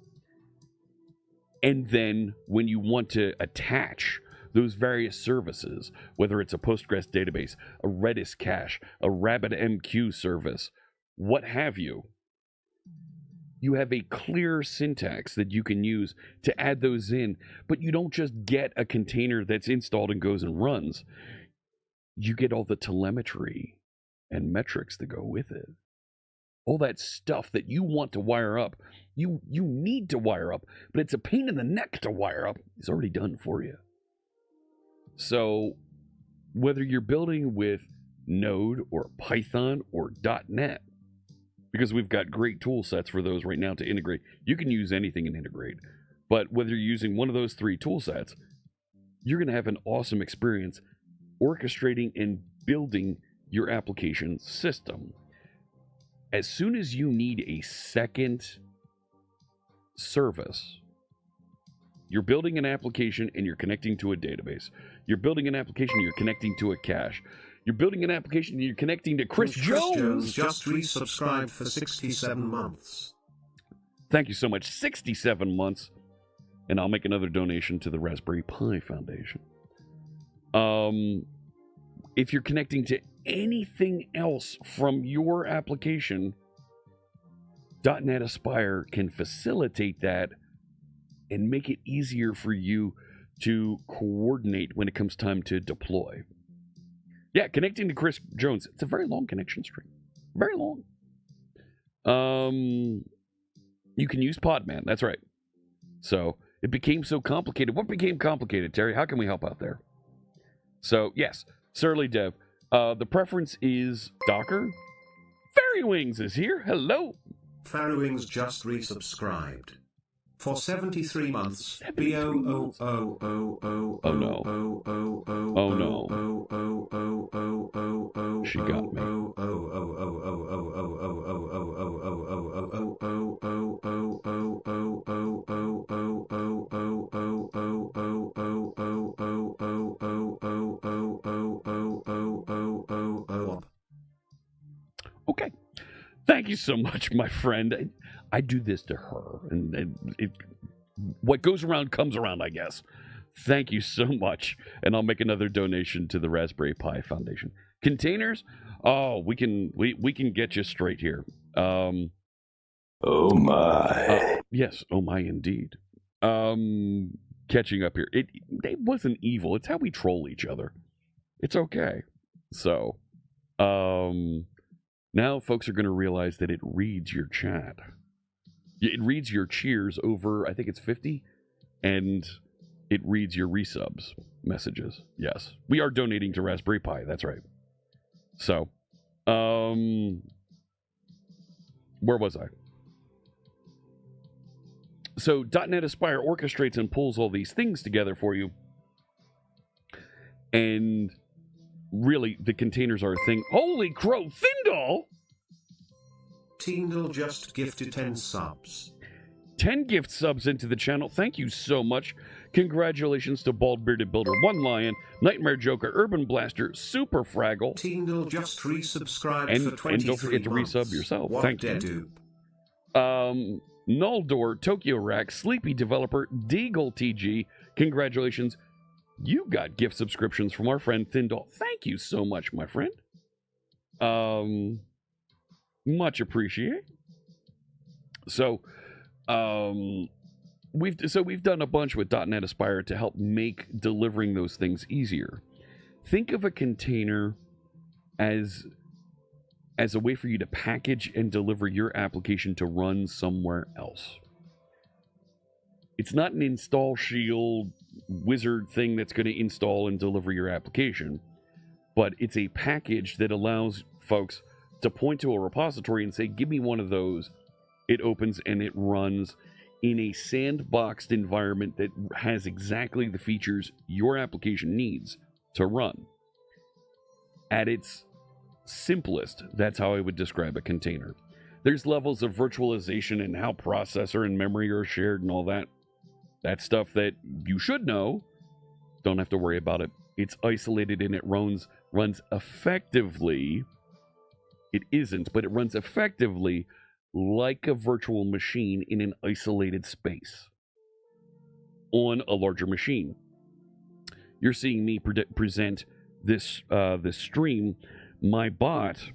And then when you want to attach those various services, whether it's a Postgres database, a Redis cache, a RabbitMQ service, what have you, you have a clear syntax that you can use to add those in, but you don't just get a container that's installed and goes and runs. You get all the telemetry and metrics that go with it. All that stuff that you want to wire up, you need to wire up, but it's a pain in the neck to wire up. It's already done for you. So whether you're building with Node or Python or .NET, because we've got great tool sets for those right now to integrate. You can use anything and integrate. But whether you're using one of those three tool sets, you're going to have an awesome experience orchestrating and building your application system. As soon as you need a second service, you're building an application and you're connecting to a database. You're building an application, you're connecting to a cache. You're building an application and you're connecting to Chris Jones. Just resubscribed for 67 months. Thank you so much. 67 months. And I'll make another donation to the Raspberry Pi Foundation. If you're connecting to anything else from your application, .NET Aspire can facilitate that and make it easier for you to coordinate when it comes time to deploy. Yeah, connecting to Chris Jones. It's a very long connection string. Very long. You can use Podman. That's right. So it became so complicated. What became complicated, Terry? How can we help out there? So, yes, Surly Dev. The preference is Docker. Fairy Wings is here. Hello. Fairy Wings just resubscribed. For 73 months. 73 months. Oh no. Oh no. She got me. Okay. Thank you so much, my friend. I do this to her, and what goes around comes around, I guess. Thank you so much, and I'll make another donation to the Raspberry Pi Foundation. Containers? Oh, we can get you straight here. Oh my. Yes, oh my indeed. Catching up here. It wasn't evil. It's how we troll each other. It's okay. So, now folks are going to realize that it reads your chat. It reads your cheers over, I think it's 50, and it reads your resubs messages. Yes. We are donating to Raspberry Pi. That's right. So, where was I? So, .NET Aspire orchestrates and pulls all these things together for you. And really, the containers are a thing. Holy crow, Thindall! Tyndall just gifted 10 subs. 10 gift subs into the channel. Thank you so much. Congratulations to Bald Bearded Builder, One Lion, Nightmare Joker, Urban Blaster, Super Fraggle. Tyndall just resubscribed for 23 and don't forget to months. resub yourself. What Thank you. Nuldor, Tokyo Rack, Sleepy Developer, Deagle TG. Congratulations. You got gift subscriptions from our friend Thindall. Thank you so much, my friend. Much appreciate. So, we've done a bunch with .NET Aspire to help make delivering those things easier. Think of a container as a way for you to package and deliver your application to run somewhere else. It's not an install shield wizard thing that's going to install and deliver your application, but it's a package that allows folks to point to a repository and say, give me one of those. It opens and it runs in a sandboxed environment that has exactly the features your application needs to run. At its simplest, that's how I would describe a container. There's levels of virtualization and how processor and memory are shared and all that. That's stuff that you should know. Don't have to worry about it. It's isolated and it runs effectively. It isn't, but it runs effectively like a virtual machine in an isolated space on a larger machine. You're seeing me present this stream. My bot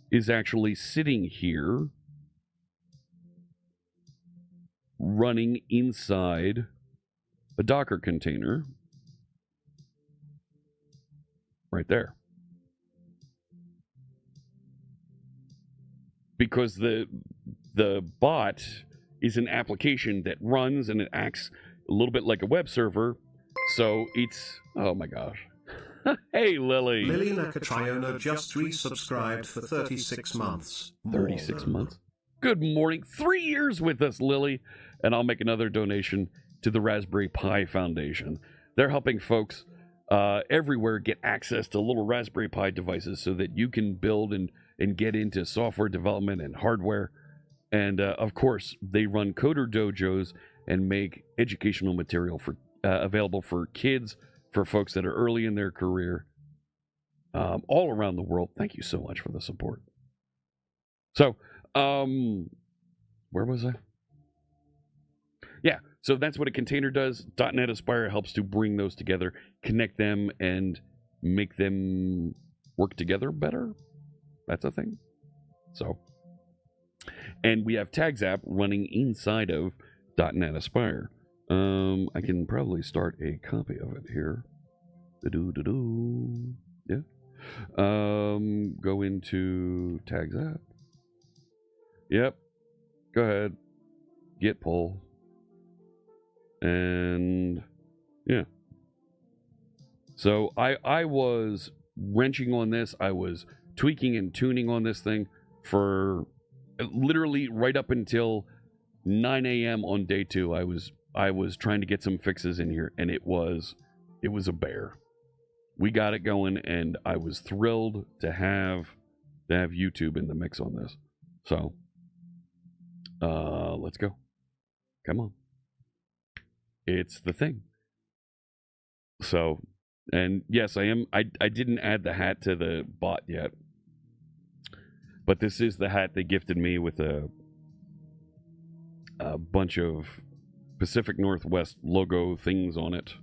is actually sitting here running inside a Docker container right there. Because the bot is an application that runs and it acts a little bit like a web server. So it's, oh my gosh. Hey, Lily. Lily Nakatriono just resubscribed for 36 months. 36 months. Good morning. 3 years with us, Lily. And I'll make another donation to the Raspberry Pi Foundation. They're helping folks everywhere get access to little Raspberry Pi devices so that you can build and get into software development and hardware. And of course, they run coder dojos and make educational material for available for kids, for folks that are early in their career. all around the world. Thank you so much for the support. So, where was I? Yeah, so that's what a container does. .NET Aspire helps to bring those together, connect them, and make them work together better. That's a thing. So, and we have TagzApp running inside of .NET Aspire. I can probably start a copy of it here. Yeah. Go into TagzApp. Yep. Go ahead. Git pull. And yeah. So I was wrenching on this. I was tweaking and tuning on this thing for literally right up until 9 a.m. on day 2. I was trying to get some fixes in here, and it was a bear. We got it going, and I was thrilled to have YouTube in the mix on this. So let's go. Come on. It's the thing. So, and yes, I didn't add the hat to the bot yet, but this is the hat they gifted me with a bunch of Pacific Northwest logo things on it.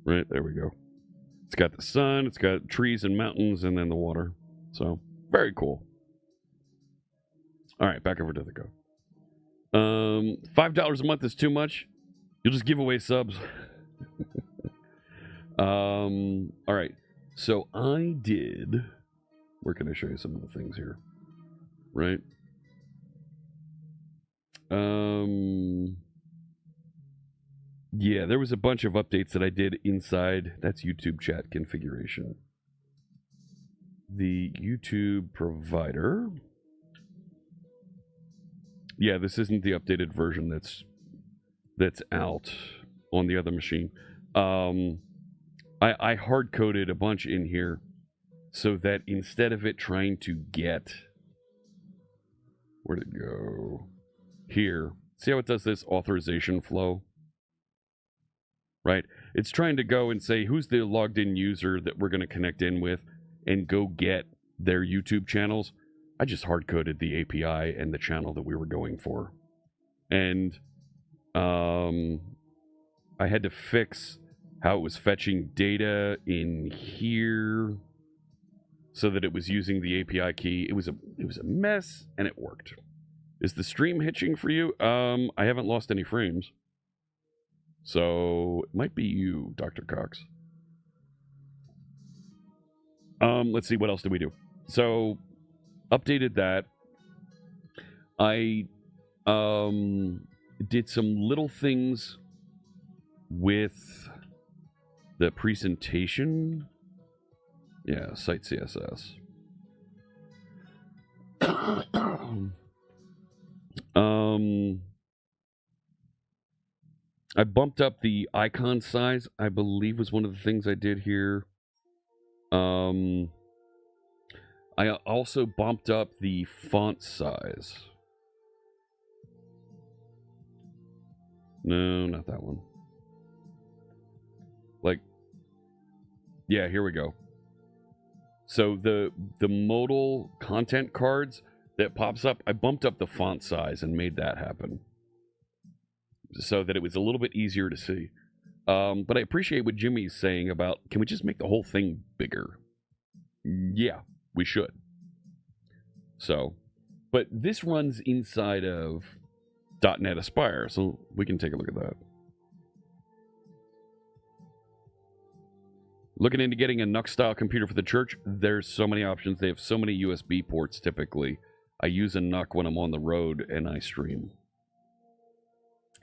Right, there we go. It's got the sun, it's got trees and mountains, and then the water. So, very cool. All right, back over to the go. $5 a month is too much. You'll just give away subs. All right. So I did. Where can I show you some of the things here? Right. Yeah, there was a bunch of updates that I did inside. That's YouTube chat configuration. The YouTube provider. Yeah, this isn't the updated version that's out on the other machine. I hard-coded a bunch in here so that instead of it trying to get... Where'd it go? Here. See how it does this authorization flow? Right? It's trying to go and say, who's the logged-in user that we're going to connect in with and go get their YouTube channels. I just hard-coded the API and the channel that we were going for. And I had to fix how it was fetching data in here so that it was using the API key. It was a mess, and it worked. Is the stream hitching for you? I haven't lost any frames. So, it might be you, Dr. Cox. Let's see, what else did we do? So, updated that. I did some little things with the presentation. Yeah, site CSS. I bumped up the icon size, I believe was one of the things I did here. I also bumped up the font size. No, not that one. Like, yeah, here we go. So the modal content cards that pops up, I bumped up the font size and made that happen so that it was a little bit easier to see. But I appreciate what Jimmy's saying about, can we just make the whole thing bigger? Yeah, we should. So, but this runs inside of .NET Aspire, so we can take a look at that. Looking into getting a NUC-style computer for the church, there's so many options. They have so many USB ports typically. I use a NUC when I'm on the road and I stream.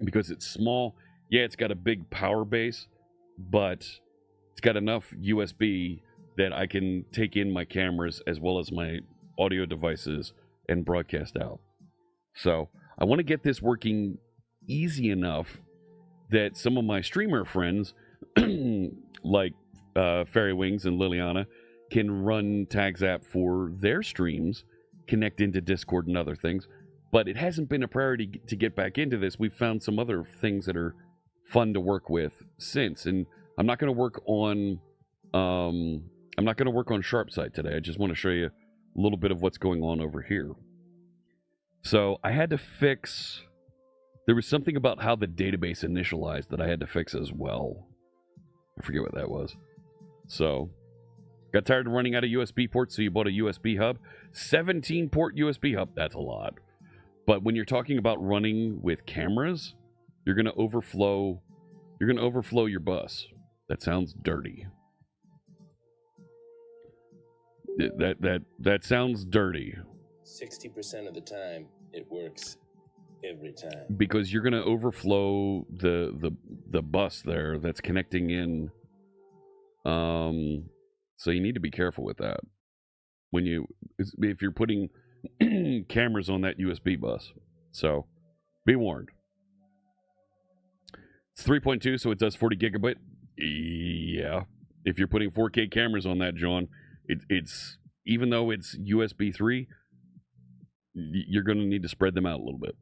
Because it's small, yeah, it's got a big power base, but it's got enough USB that I can take in my cameras as well as my audio devices and broadcast out. So I want to get this working easy enough that some of my streamer friends, like Fairy Wings and Liliana, can run TagzApp for their streams, connect into Discord and other things. But it hasn't been a priority to get back into this. We've found some other things that are fun to work with since. And I'm not going to work on I'm not going to work on SharpSight today. I just want to show you a little bit of what's going on over here. So I had to fix... There was something about how the database initialized that I had to fix as well. I forget what that was. So, got tired of running out of USB ports, so you bought a USB hub. 17-port USB hub, that's a lot. But when you're talking about running with cameras, you're going to overflow your bus. That sounds dirty. That sounds dirty. 60% of the time, it works every time. Because you're going to overflow the bus there that's connecting in. So you need to be careful with that if you're putting cameras on that USB bus. So be warned. It's 3.2, so it does 40 gigabit. Yeah. If you're putting 4K cameras on that, John, it's even though it's USB 3, you're going to need to spread them out a little bit.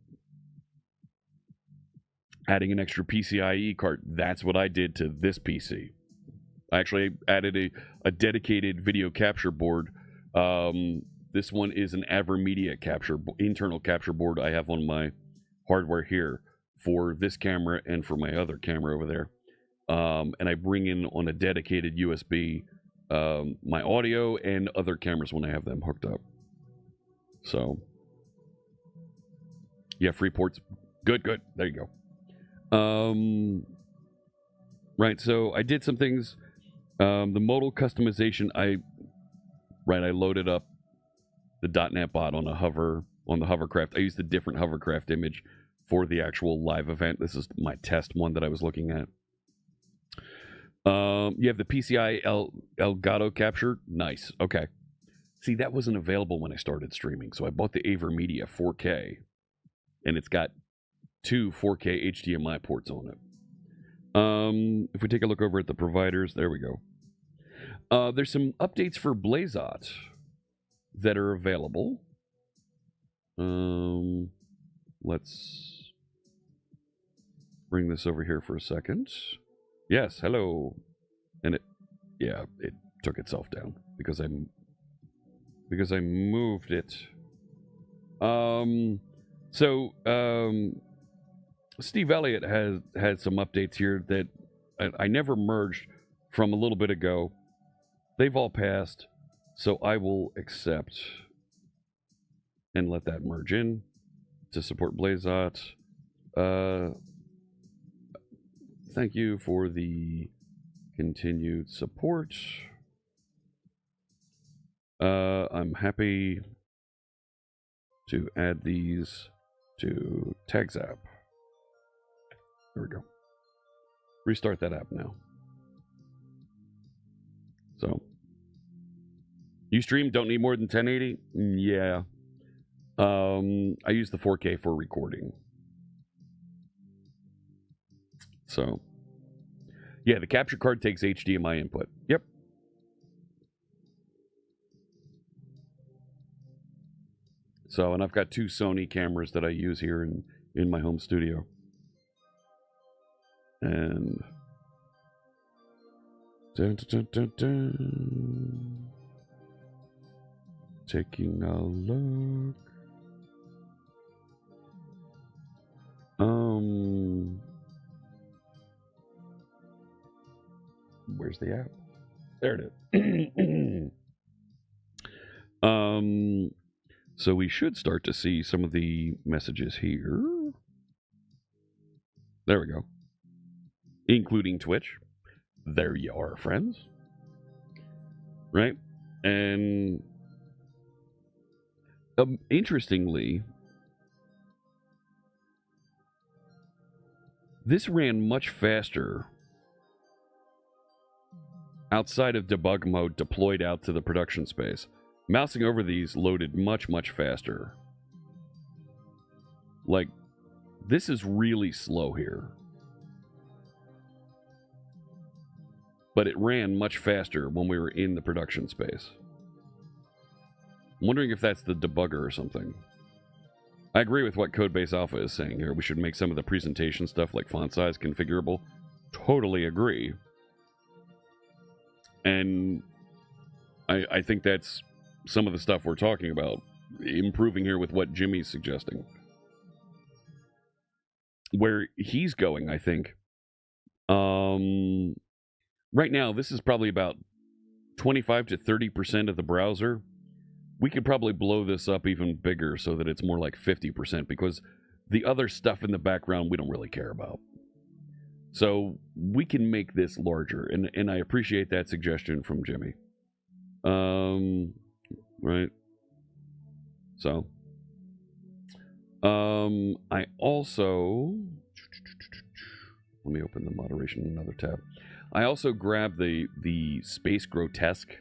Adding an extra PCIe card, that's what I did to this PC. I actually added a dedicated video capture board. This one is an AverMedia internal capture board I have on my hardware here for this camera and for my other camera over there. And I bring in on a dedicated USB my audio and other cameras when I have them hooked up. So, yeah, free ports. Good. There you go. Right, so I did some things. The modal customization, I loaded up the .NET bot on the hovercraft. I used a different hovercraft image for the actual live event. This is my test one that I was looking at. You have the PCI Elgato capture. Nice. Okay. See, that wasn't available when I started streaming, so I bought the AverMedia 4K, and it's got 2 4K HDMI ports on it. If we take a look over at the providers, there we go. There's some updates for Blazot that are available. Let's bring this over here for a second. Yes, hello. And it took itself down because I moved it. Steve Elliott has had some updates here that I never merged from a little bit ago. They've all passed, so I will accept and let that merge in to support Blazot. Thank you for the continued support. I'm happy to add these to TagzApp. There we go. Restart that app now. So, Ustream don't need more than 1080? Yeah. I use the 4K for recording. So, yeah, the capture card takes HDMI input. Yep. So, and I've got 2 Sony cameras that I use here in my home studio. And dun, dun, dun, dun. Taking a look. Where's the app? There it is. So we should start to see some of the messages here. There we go. Including Twitch. There you are, friends. Right? And interestingly, this ran much faster outside of debug mode deployed out to the production space. Mousing over these loaded much, much faster. Like, this is really slow here. But it ran much faster when we were in the production space. I'm wondering if that's the debugger or something. I agree with what Codebase Alpha is saying here. We should make some of the presentation stuff like font size configurable. Totally agree. And I think that's some of the stuff we're talking about, improving here with what Jimmy's suggesting. Where he's going, I think, right now, this is probably about 25 to 30% of the browser. We could probably blow this up even bigger so that it's more like 50%, because the other stuff in the background we don't really care about. So we can make this larger, and I appreciate that suggestion from Jimmy. Right. So, I also, let me open the moderation in another tab. I also grabbed the Space Grotesque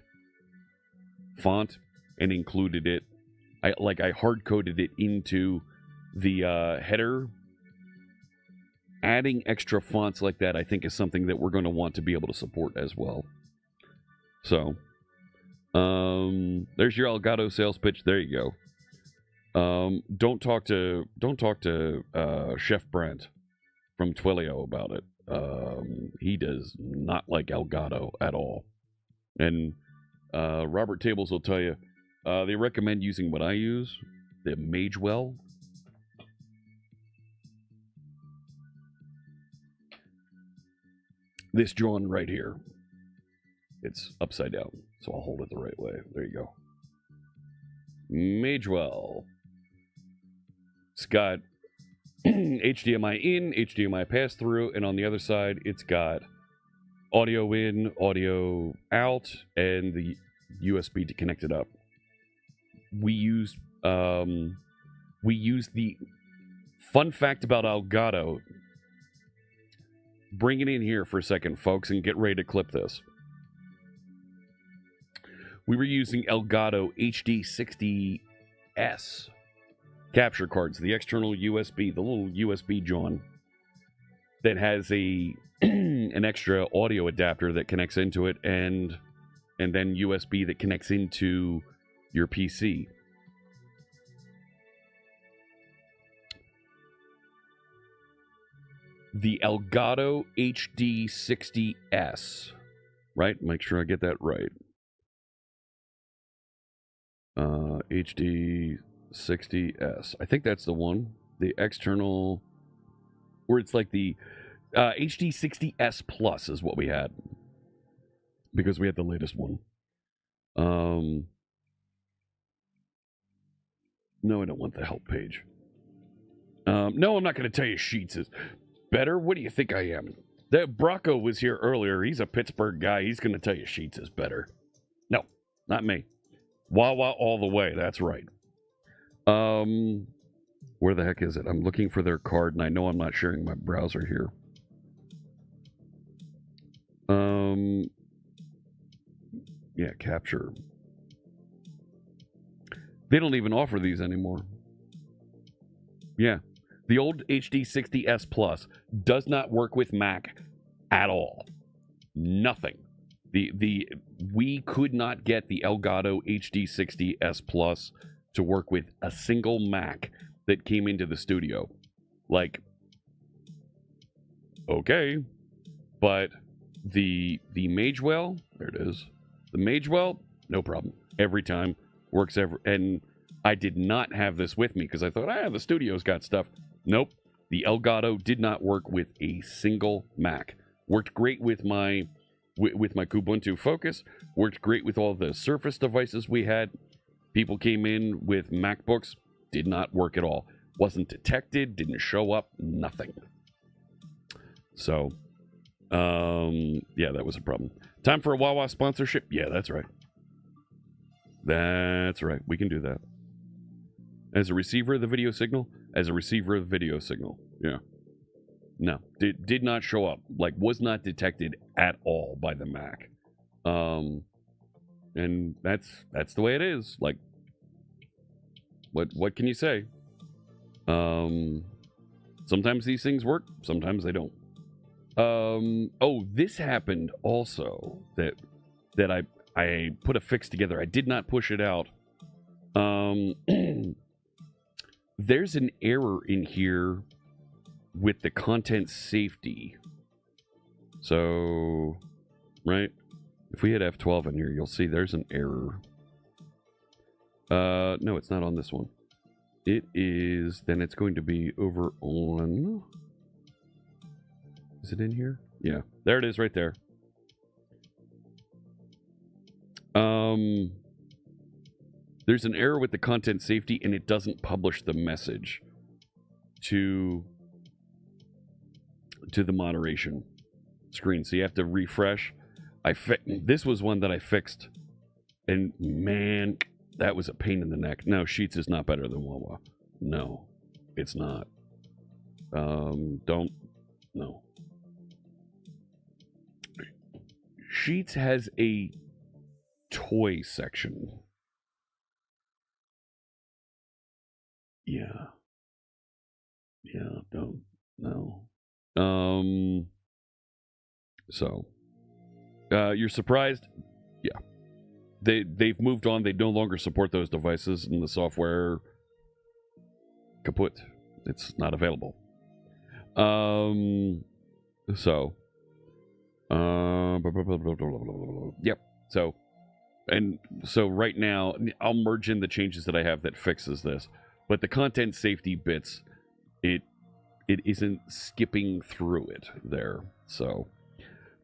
font and included it. I hard-coded it into the header. Adding extra fonts like that, I think, is something that we're going to want to be able to support as well. So, there's your Elgato sales pitch. There you go. Don't talk to Chef Brent from Twilio about it. He does not like Elgato at all. And Robert Tables will tell you they recommend using what I use, the Magewell. This John right here. It's upside down, so I'll hold it the right way. There you go. Magewell. It's got HDMI in, HDMI pass through, and on the other side, it's got audio in, audio out, and the USB to connect it up. We use the fun fact about Elgato. Bring it in here for a second, folks, and get ready to clip this. We were using Elgato HD60S capture cards, the external USB, the little USB John that has a an extra audio adapter that connects into it, and then USB that connects into your PC. The Elgato HD60S, right? Make sure I get that right. HD60S. I think that's the one. The external, or it's like the HD60S Plus is what we had, because we had the latest one. No, I don't want the help page. No, I'm not going to tell you Sheets is better. What do you think I am? That Bracco was here earlier. He's a Pittsburgh guy. He's going to tell you Sheets is better. No, not me. Wawa all the way. That's right. Where the heck is it? I'm looking for their card, and I know I'm not sharing my browser here. Yeah, capture. They don't even offer these anymore. Yeah. The old HD60S Plus does not work with Mac at all. Nothing. We could not get the Elgato HD60S Plus to work with a single Mac that came into the studio. Like, okay, but the Magewell, there it is. The Magewell, no problem. Every time works and I did not have this with me because I thought, the studio's got stuff. Nope. The Elgato did not work with a single Mac. Worked great with my Kubuntu Focus. Worked great with all the Surface devices we had. People came in with MacBooks. Did not work at all. Wasn't detected. Didn't show up. Nothing. So, yeah, that was a problem. Time for a Wawa sponsorship? Yeah, that's right. That's right. We can do that. As a receiver of the video signal? As a receiver of the video signal. Yeah. No. Did not show up. Like, was not detected at all by the Mac. And that's the way it is. Like, what can you say? Sometimes these things work, sometimes they don't. Oh, this happened also that I put a fix together. I did not push it out. There's an error in here with the content safety. So, right? If we hit F12 in here, you'll see there's an error. No, it's not on this one. It is, then it's going to be over on... Is it in here? Yeah, there it is right there. There's an error with the content safety, and it doesn't publish the message to the moderation screen. So you have to refresh. This was one that I fixed, and man, that was a pain in the neck. No, Sheets is not better than Wawa. No, it's not. No. Sheets has a toy section. Yeah, don't, no. So, you're surprised? Yeah. They've moved on. They no longer support those devices, and the software kaput. It's not available. Yep. So right now, I'll merge in the changes that I have that fixes this. But the content safety bits, it isn't skipping through it there. So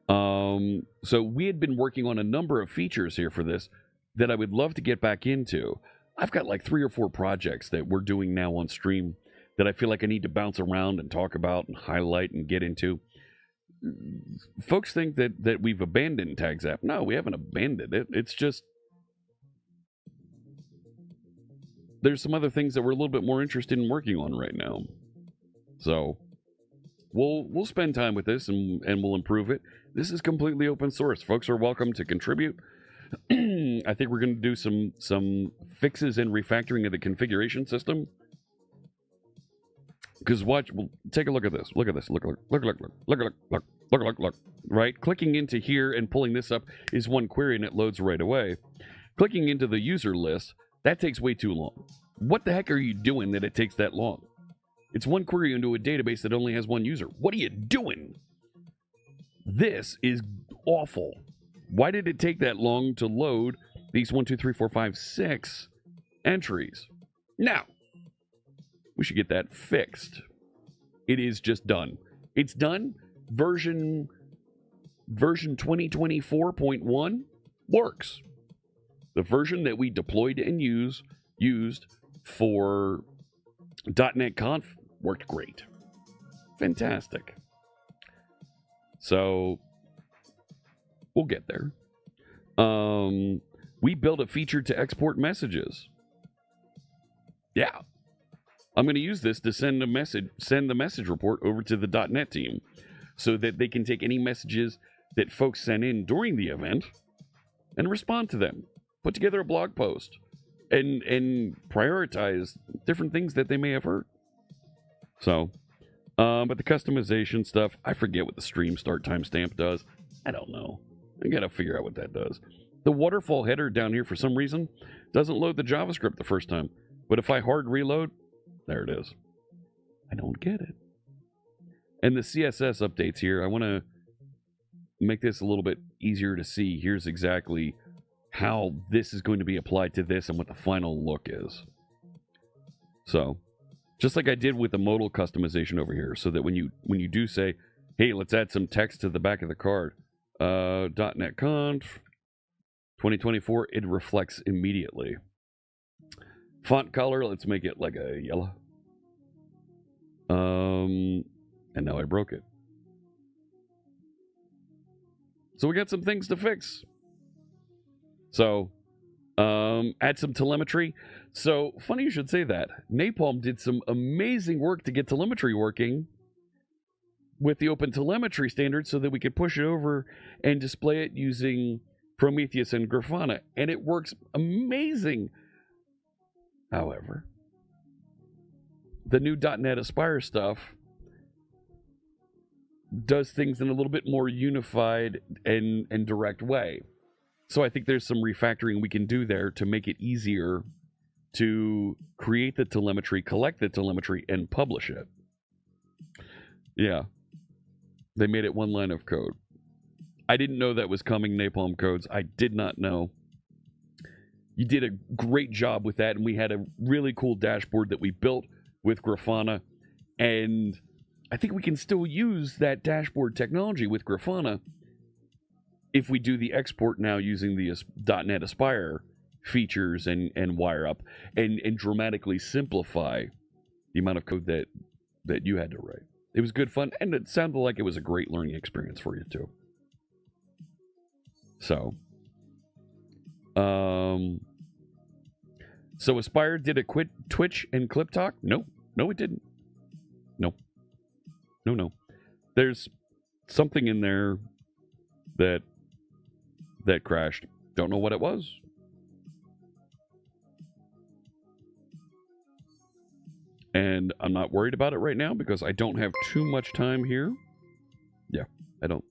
we had been working on a number of features here for this that I would love to get back into. I've got like 3 or 4 projects that we're doing now on stream that I feel like I need to bounce around and talk about and highlight and get into. Folks think that we've abandoned TagzApp. No, we haven't abandoned it. It's just there's some other things that we're a little bit more interested in working on right now. So we'll spend time with this and we'll improve it. This is completely open source. Folks are welcome to contribute. I think we're going to do some fixes and refactoring of the configuration system. Because take a look at this. Look at this. Look. Right? Clicking into here and pulling this up is one query and it loads right away. Clicking into the user list, that takes way too long. What the heck are you doing that it takes that long? It's one query into a database that only has one user. What are you doing? This is awful. Why did it take that long to load these 1, 2, 3, 4, 5, 6 entries? Now, we should get that fixed. It is just done. It's done. Version 2024.1 works. The version that we deployed and used for .NET Conf worked great. Fantastic. So we'll get there. We built a feature to export messages. Yeah. I'm going to use this to send the message report over to the .NET team so that they can take any messages that folks sent in during the event and respond to them. Put together a blog post and prioritize different things that they may have heard. So, but the customization stuff, I forget what the stream start timestamp does. I don't know. I got to figure out what that does. The waterfall header down here, for some reason, doesn't load the JavaScript the first time. But if I hard reload, there it is. I don't get it. And the CSS updates here, I want to make this a little bit easier to see. Here's exactly how this is going to be applied to this and what the final look is. So, just like I did with the modal customization over here, so that when you do say, hey, let's add some text to the back of the card, .NET Conf 2024, it reflects immediately. Font color, let's make it like a yellow. And now I broke it. So we got some things to fix. So, add some telemetry. So, funny you should say that. Napalm did some amazing work to get telemetry working with the open telemetry standard so that we could push it over and display it using Prometheus and Grafana. And it works amazing. However, the new .NET Aspire stuff does things in a little bit more unified and direct way. So I think there's some refactoring we can do there to make it easier to create the telemetry, collect the telemetry, and publish it. Yeah. They made it one line of code. I didn't know that was coming, Napalm Codes. I did not know. You did a great job with that, and we had a really cool dashboard that we built with Grafana, and I think we can still use that dashboard technology with Grafana if we do the export now using the .NET Aspire features and wire up and dramatically simplify the amount of code that you had to write. It was good fun, and it sounded like it was a great learning experience for you too. So, so Aspire did a quit Twitch and Clip Talk? No, it didn't. No. There's something in there that crashed. Don't know what it was. And I'm not worried about it right now because I don't have too much time here. Yeah, I don't.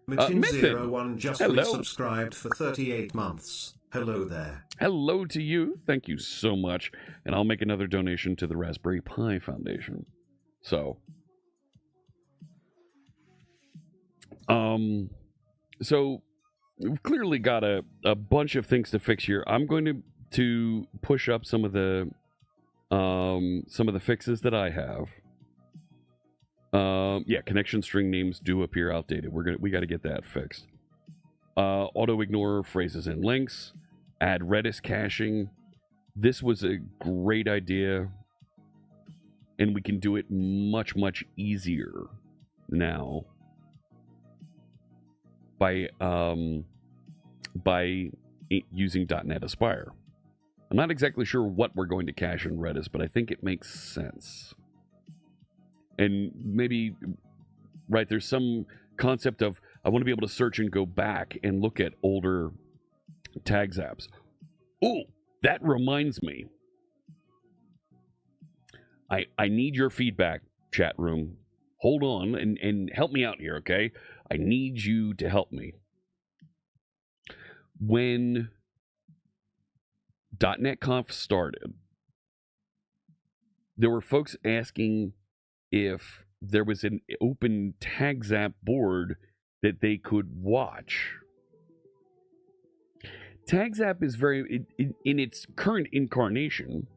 Mitin01 just Hello. resubscribed for 38 months. Hello there. Hello to you. Thank you so much. And I'll make another donation to the Raspberry Pi Foundation. So, so we've clearly got a bunch of things to fix here. I'm going to push up some of the fixes that I have. Yeah, connection string names do appear outdated. We got to get that fixed. Auto ignore phrases and links. Add Redis caching. This was a great idea, and we can do it much easier now by using .NET Aspire. I'm not exactly sure what we're going to cache in Redis, but I think it makes sense. And maybe, right, there's some concept of I want to be able to search and go back and look at older TagzApps. Oh, that reminds me. I need your feedback, chat room. Hold on and help me out here, okay? I need you to help me. When .NET Conf started, there were folks asking if there was an open TagzApp board that they could watch. TagzApp is very, in its current incarnation,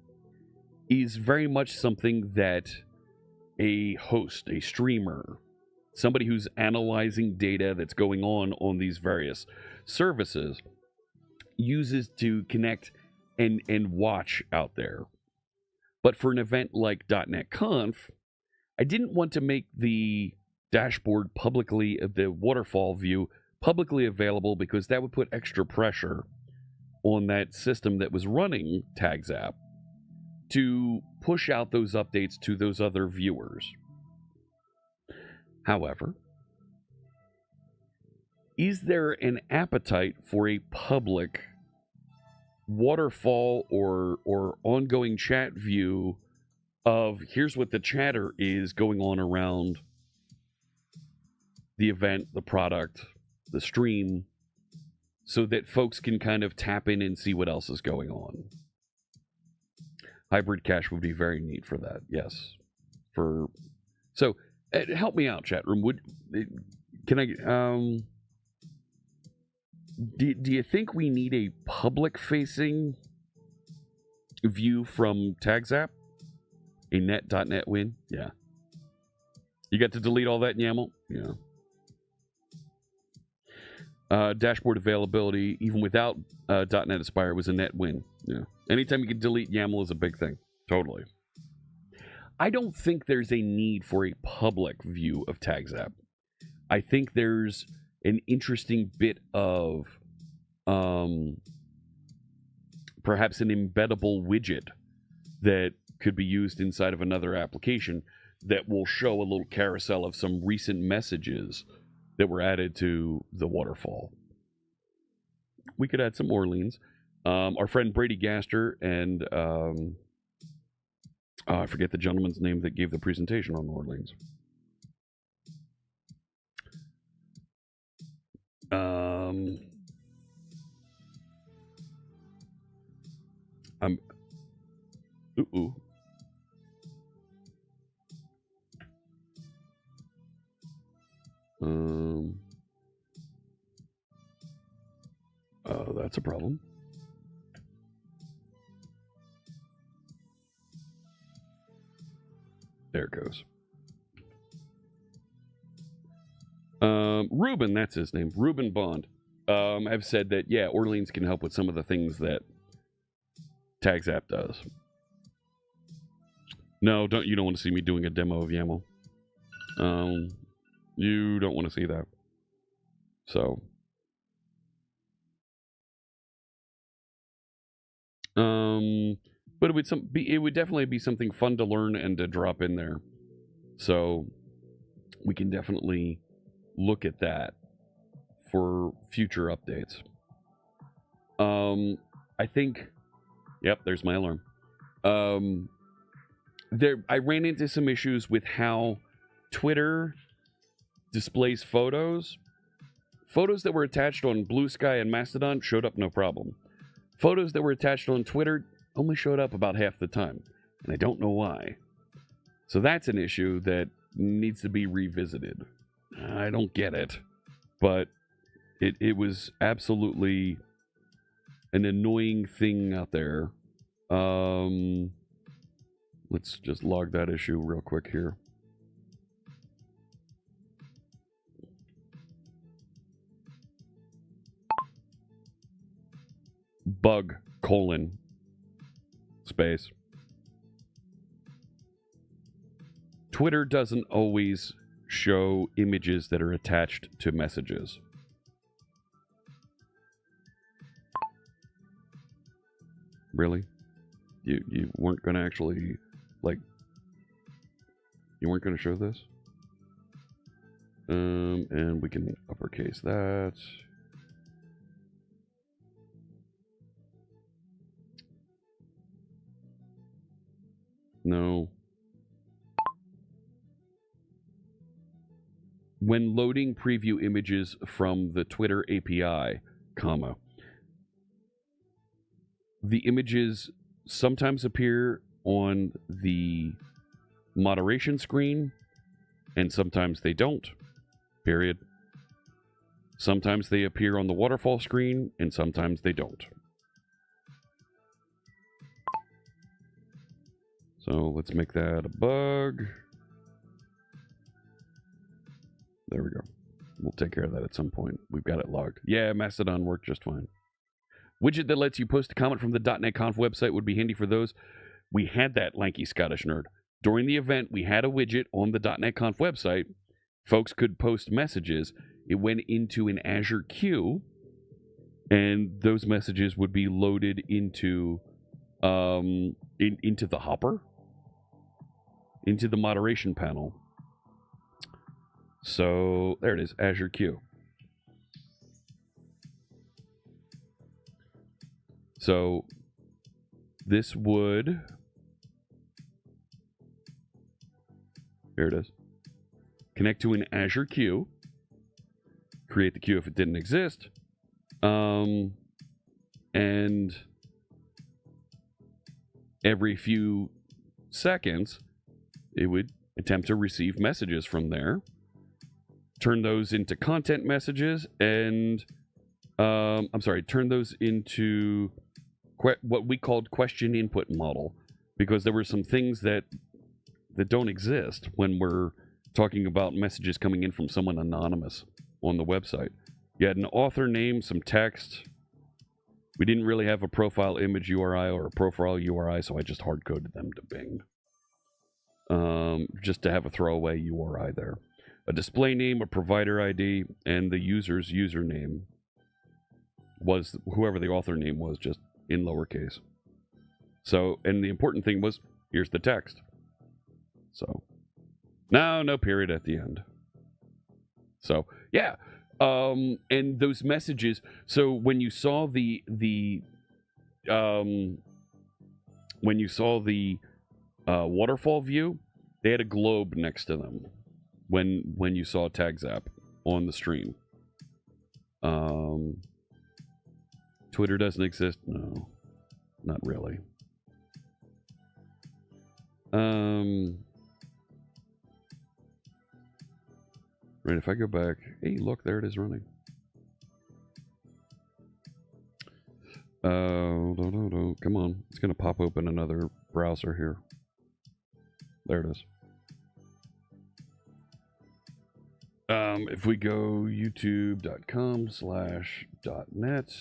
is very much something that a host, a streamer, somebody who's analyzing data that's going on these various services uses to connect and watch out there. But for an event like .NET Conf, I didn't want to make the dashboard publicly, the waterfall view publicly available, because that would put extra pressure on that system that was running TagzApp to push out those updates to those other viewers. However, is there an appetite for a public waterfall or ongoing chat view of here's what the chatter is going on around the event, the product, the stream, so that folks can kind of tap in and see what else is going on? Hybrid cache would be very neat for that. Yes. So help me out, chat room. Can I do you think we need a public facing view from TagzApp? A net.net win? Yeah. You got to delete all that, YAML? Yeah. Dashboard availability, even without .NET Aspire, was a net win. Yeah. Anytime you can delete YAML is a big thing. Totally. I don't think there's a need for a public view of TagzApp. I think there's an interesting bit of perhaps an embeddable widget that could be used inside of another application that will show a little carousel of some recent messages that were added to the waterfall. We could add some Orleans. Our friend Brady Gaster and I forget the gentleman's name that gave the presentation on Orleans. that's a problem. There it goes. Ruben, that's his name. Ruben Bond. I've said that, yeah, Orleans can help with some of the things that TagzApp does. No, you don't want to see me doing a demo of YAML. You don't want to see that. So, but it would definitely be something fun to learn and to drop in there. So, we can definitely look at that for future updates. I think, yep, there's my alarm. I ran into some issues with how Twitter displays photos. Photos that were attached on Blue Sky and Mastodon showed up no problem. Photos that were attached on Twitter only showed up about half the time, and I don't know why. So that's an issue that needs to be revisited. I don't get it, but it was absolutely an annoying thing out there. Let's just log that issue real quick here. Bug : space. Twitter doesn't always show images that are attached to messages. Really? You weren't going to actually, like, you weren't going to show this? And we can uppercase that. No. When loading preview images from the Twitter API, comma, the images sometimes appear on the moderation screen, and sometimes they don't, period. Sometimes they appear on the waterfall screen, and sometimes they don't. So let's make that a bug. There we go. We'll take care of that at some point. We've got it logged. Yeah, Mastodon worked just fine. Widget that lets you post a comment from the .NET Conf website would be handy for those. We had that, lanky Scottish nerd. During the event, we had a widget on the .NET Conf website. Folks could post messages. It went into an Azure queue, and those messages would be loaded into into the hopper, into the moderation panel. So there it is, Azure queue. So this would, here it is, connect to an Azure queue, create the queue if it didn't exist, and every few seconds it would attempt to receive messages from there, turn those into content messages, and turn those into what we called question input model, because there were some things that don't exist when we're talking about messages coming in from someone anonymous on the website. You had an author name, some text. We didn't really have a profile image URI or a profile URI, so I just hard-coded them to Bing. Just to have a throwaway URI there. A display name, a provider ID, and the user's username was whoever the author name was, just in lowercase. So, and the important thing was, here's the text. So, no period at the end. So, yeah. And those messages, so when you saw the waterfall view, they had a globe next to them when you saw TagzApp on the stream. Twitter doesn't exist? No, not really. Right, if I go back, hey, look, there it is running. Come on. It's going to pop open another browser here. There it is. If we go youtube.com/.net.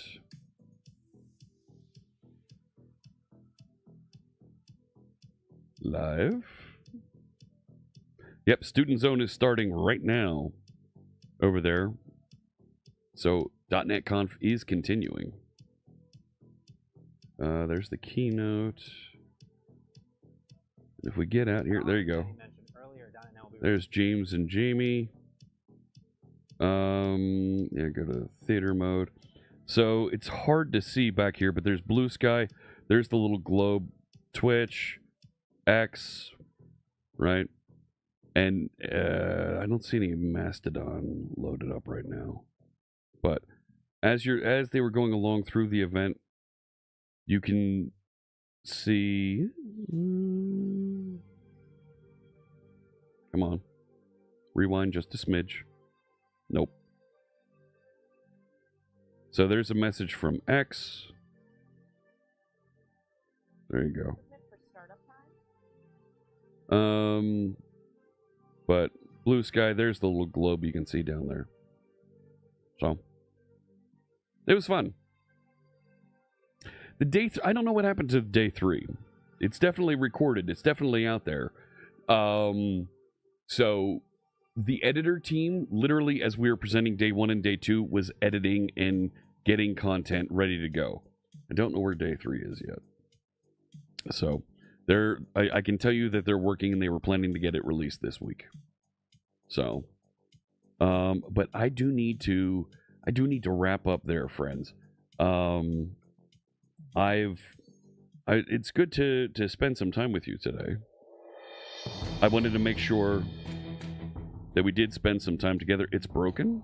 Live. Yep, Student Zone is starting right now over there. So .NET Conf is continuing. There's the keynote. If we get out here, there you go. There's James and Jamie. Yeah, go to theater mode. So it's hard to see back here, but there's Blue Sky. There's the little globe. Twitch, X, right? And I don't see any Mastodon loaded up right now. But as they were going along through the event, you can see. Come on, rewind just a smidge. Nope. So there's a message from X. There you go. But Blue Sky, there's the little globe you can see down there. So it was fun. The day I don't know what happened to day 3. It's definitely recorded. It's definitely out there. So the editor team, literally as we were presenting day 1 and day 2, was editing and getting content ready to go. I don't know where day 3 is yet. So I can tell you that they're working and they were planning to get it released this week. So, but I do need to wrap up there, friends. It's good to spend some time with you today. I wanted to make sure that we did spend some time together. It's broken?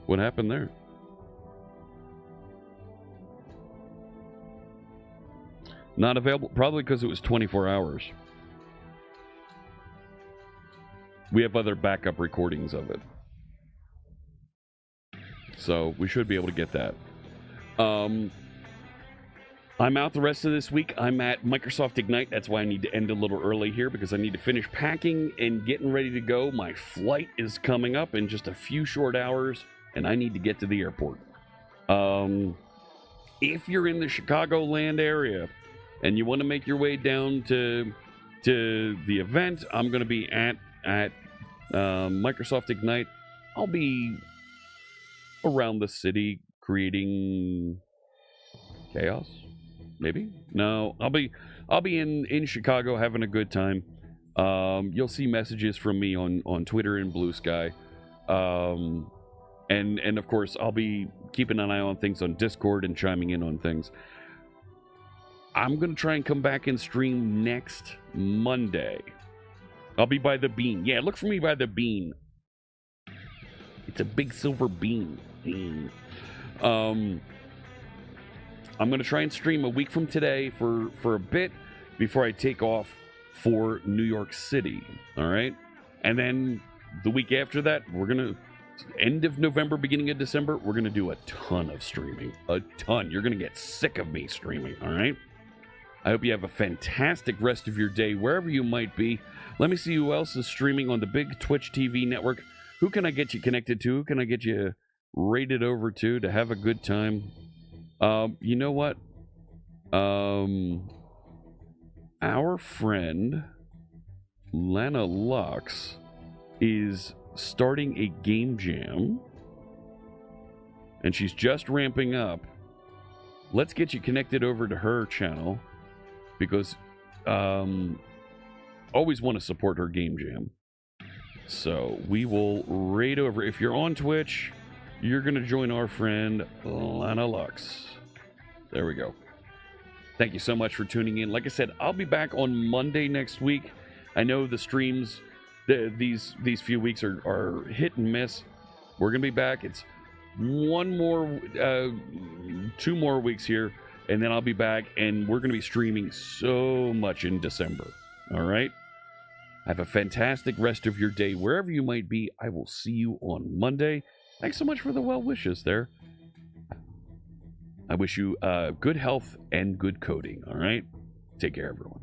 What happened there? Not available, probably because it was 24 hours. We have other backup recordings of it. So we should be able to get that. I'm out the rest of this week. I'm at Microsoft Ignite. That's why I need to end a little early here, because I need to finish packing and getting ready to go. My flight is coming up in just a few short hours, and I need to get to the airport. If you're in the Chicagoland area and you want to make your way down to the event, I'm going to be at Microsoft Ignite. I'll be around the city creating chaos. Maybe? No, I'll be in Chicago having a good time. You'll see messages from me on Twitter and Blue Sky. And of course, I'll be keeping an eye on things on Discord and chiming in on things. I'm going to try and come back and stream next Monday. I'll be by the bean. Yeah, look for me by the bean. It's a big silver bean. I'm going to try and stream a week from today for a bit before I take off for New York City. All right? And then the week after that, we're going to, end of November, beginning of December, we're going to do a ton of streaming. A ton. You're going to get sick of me streaming. All right? I hope you have a fantastic rest of your day, wherever you might be. Let me see who else is streaming on the big Twitch TV network. Who can I get you connected to? Who can I get you rated over to have a good time? You know what? Our friend Lana Lux is starting a game jam, and she's just ramping up. Let's get you connected over to her channel, because always want to support her game jam. So we will raid over. If you're on Twitch, you're going to join our friend Lana Lux. There we go. Thank you so much for tuning in. Like I said, I'll be back on Monday next week. I know the streams these few weeks are hit and miss. We're going to be back. It's 2 more weeks here, and then I'll be back, and we're going to be streaming so much in December. All right? Have a fantastic rest of your day wherever you might be. I will see you on Monday. Thanks so much for the well wishes there. I wish you good health and good coding, all right? Take care, everyone.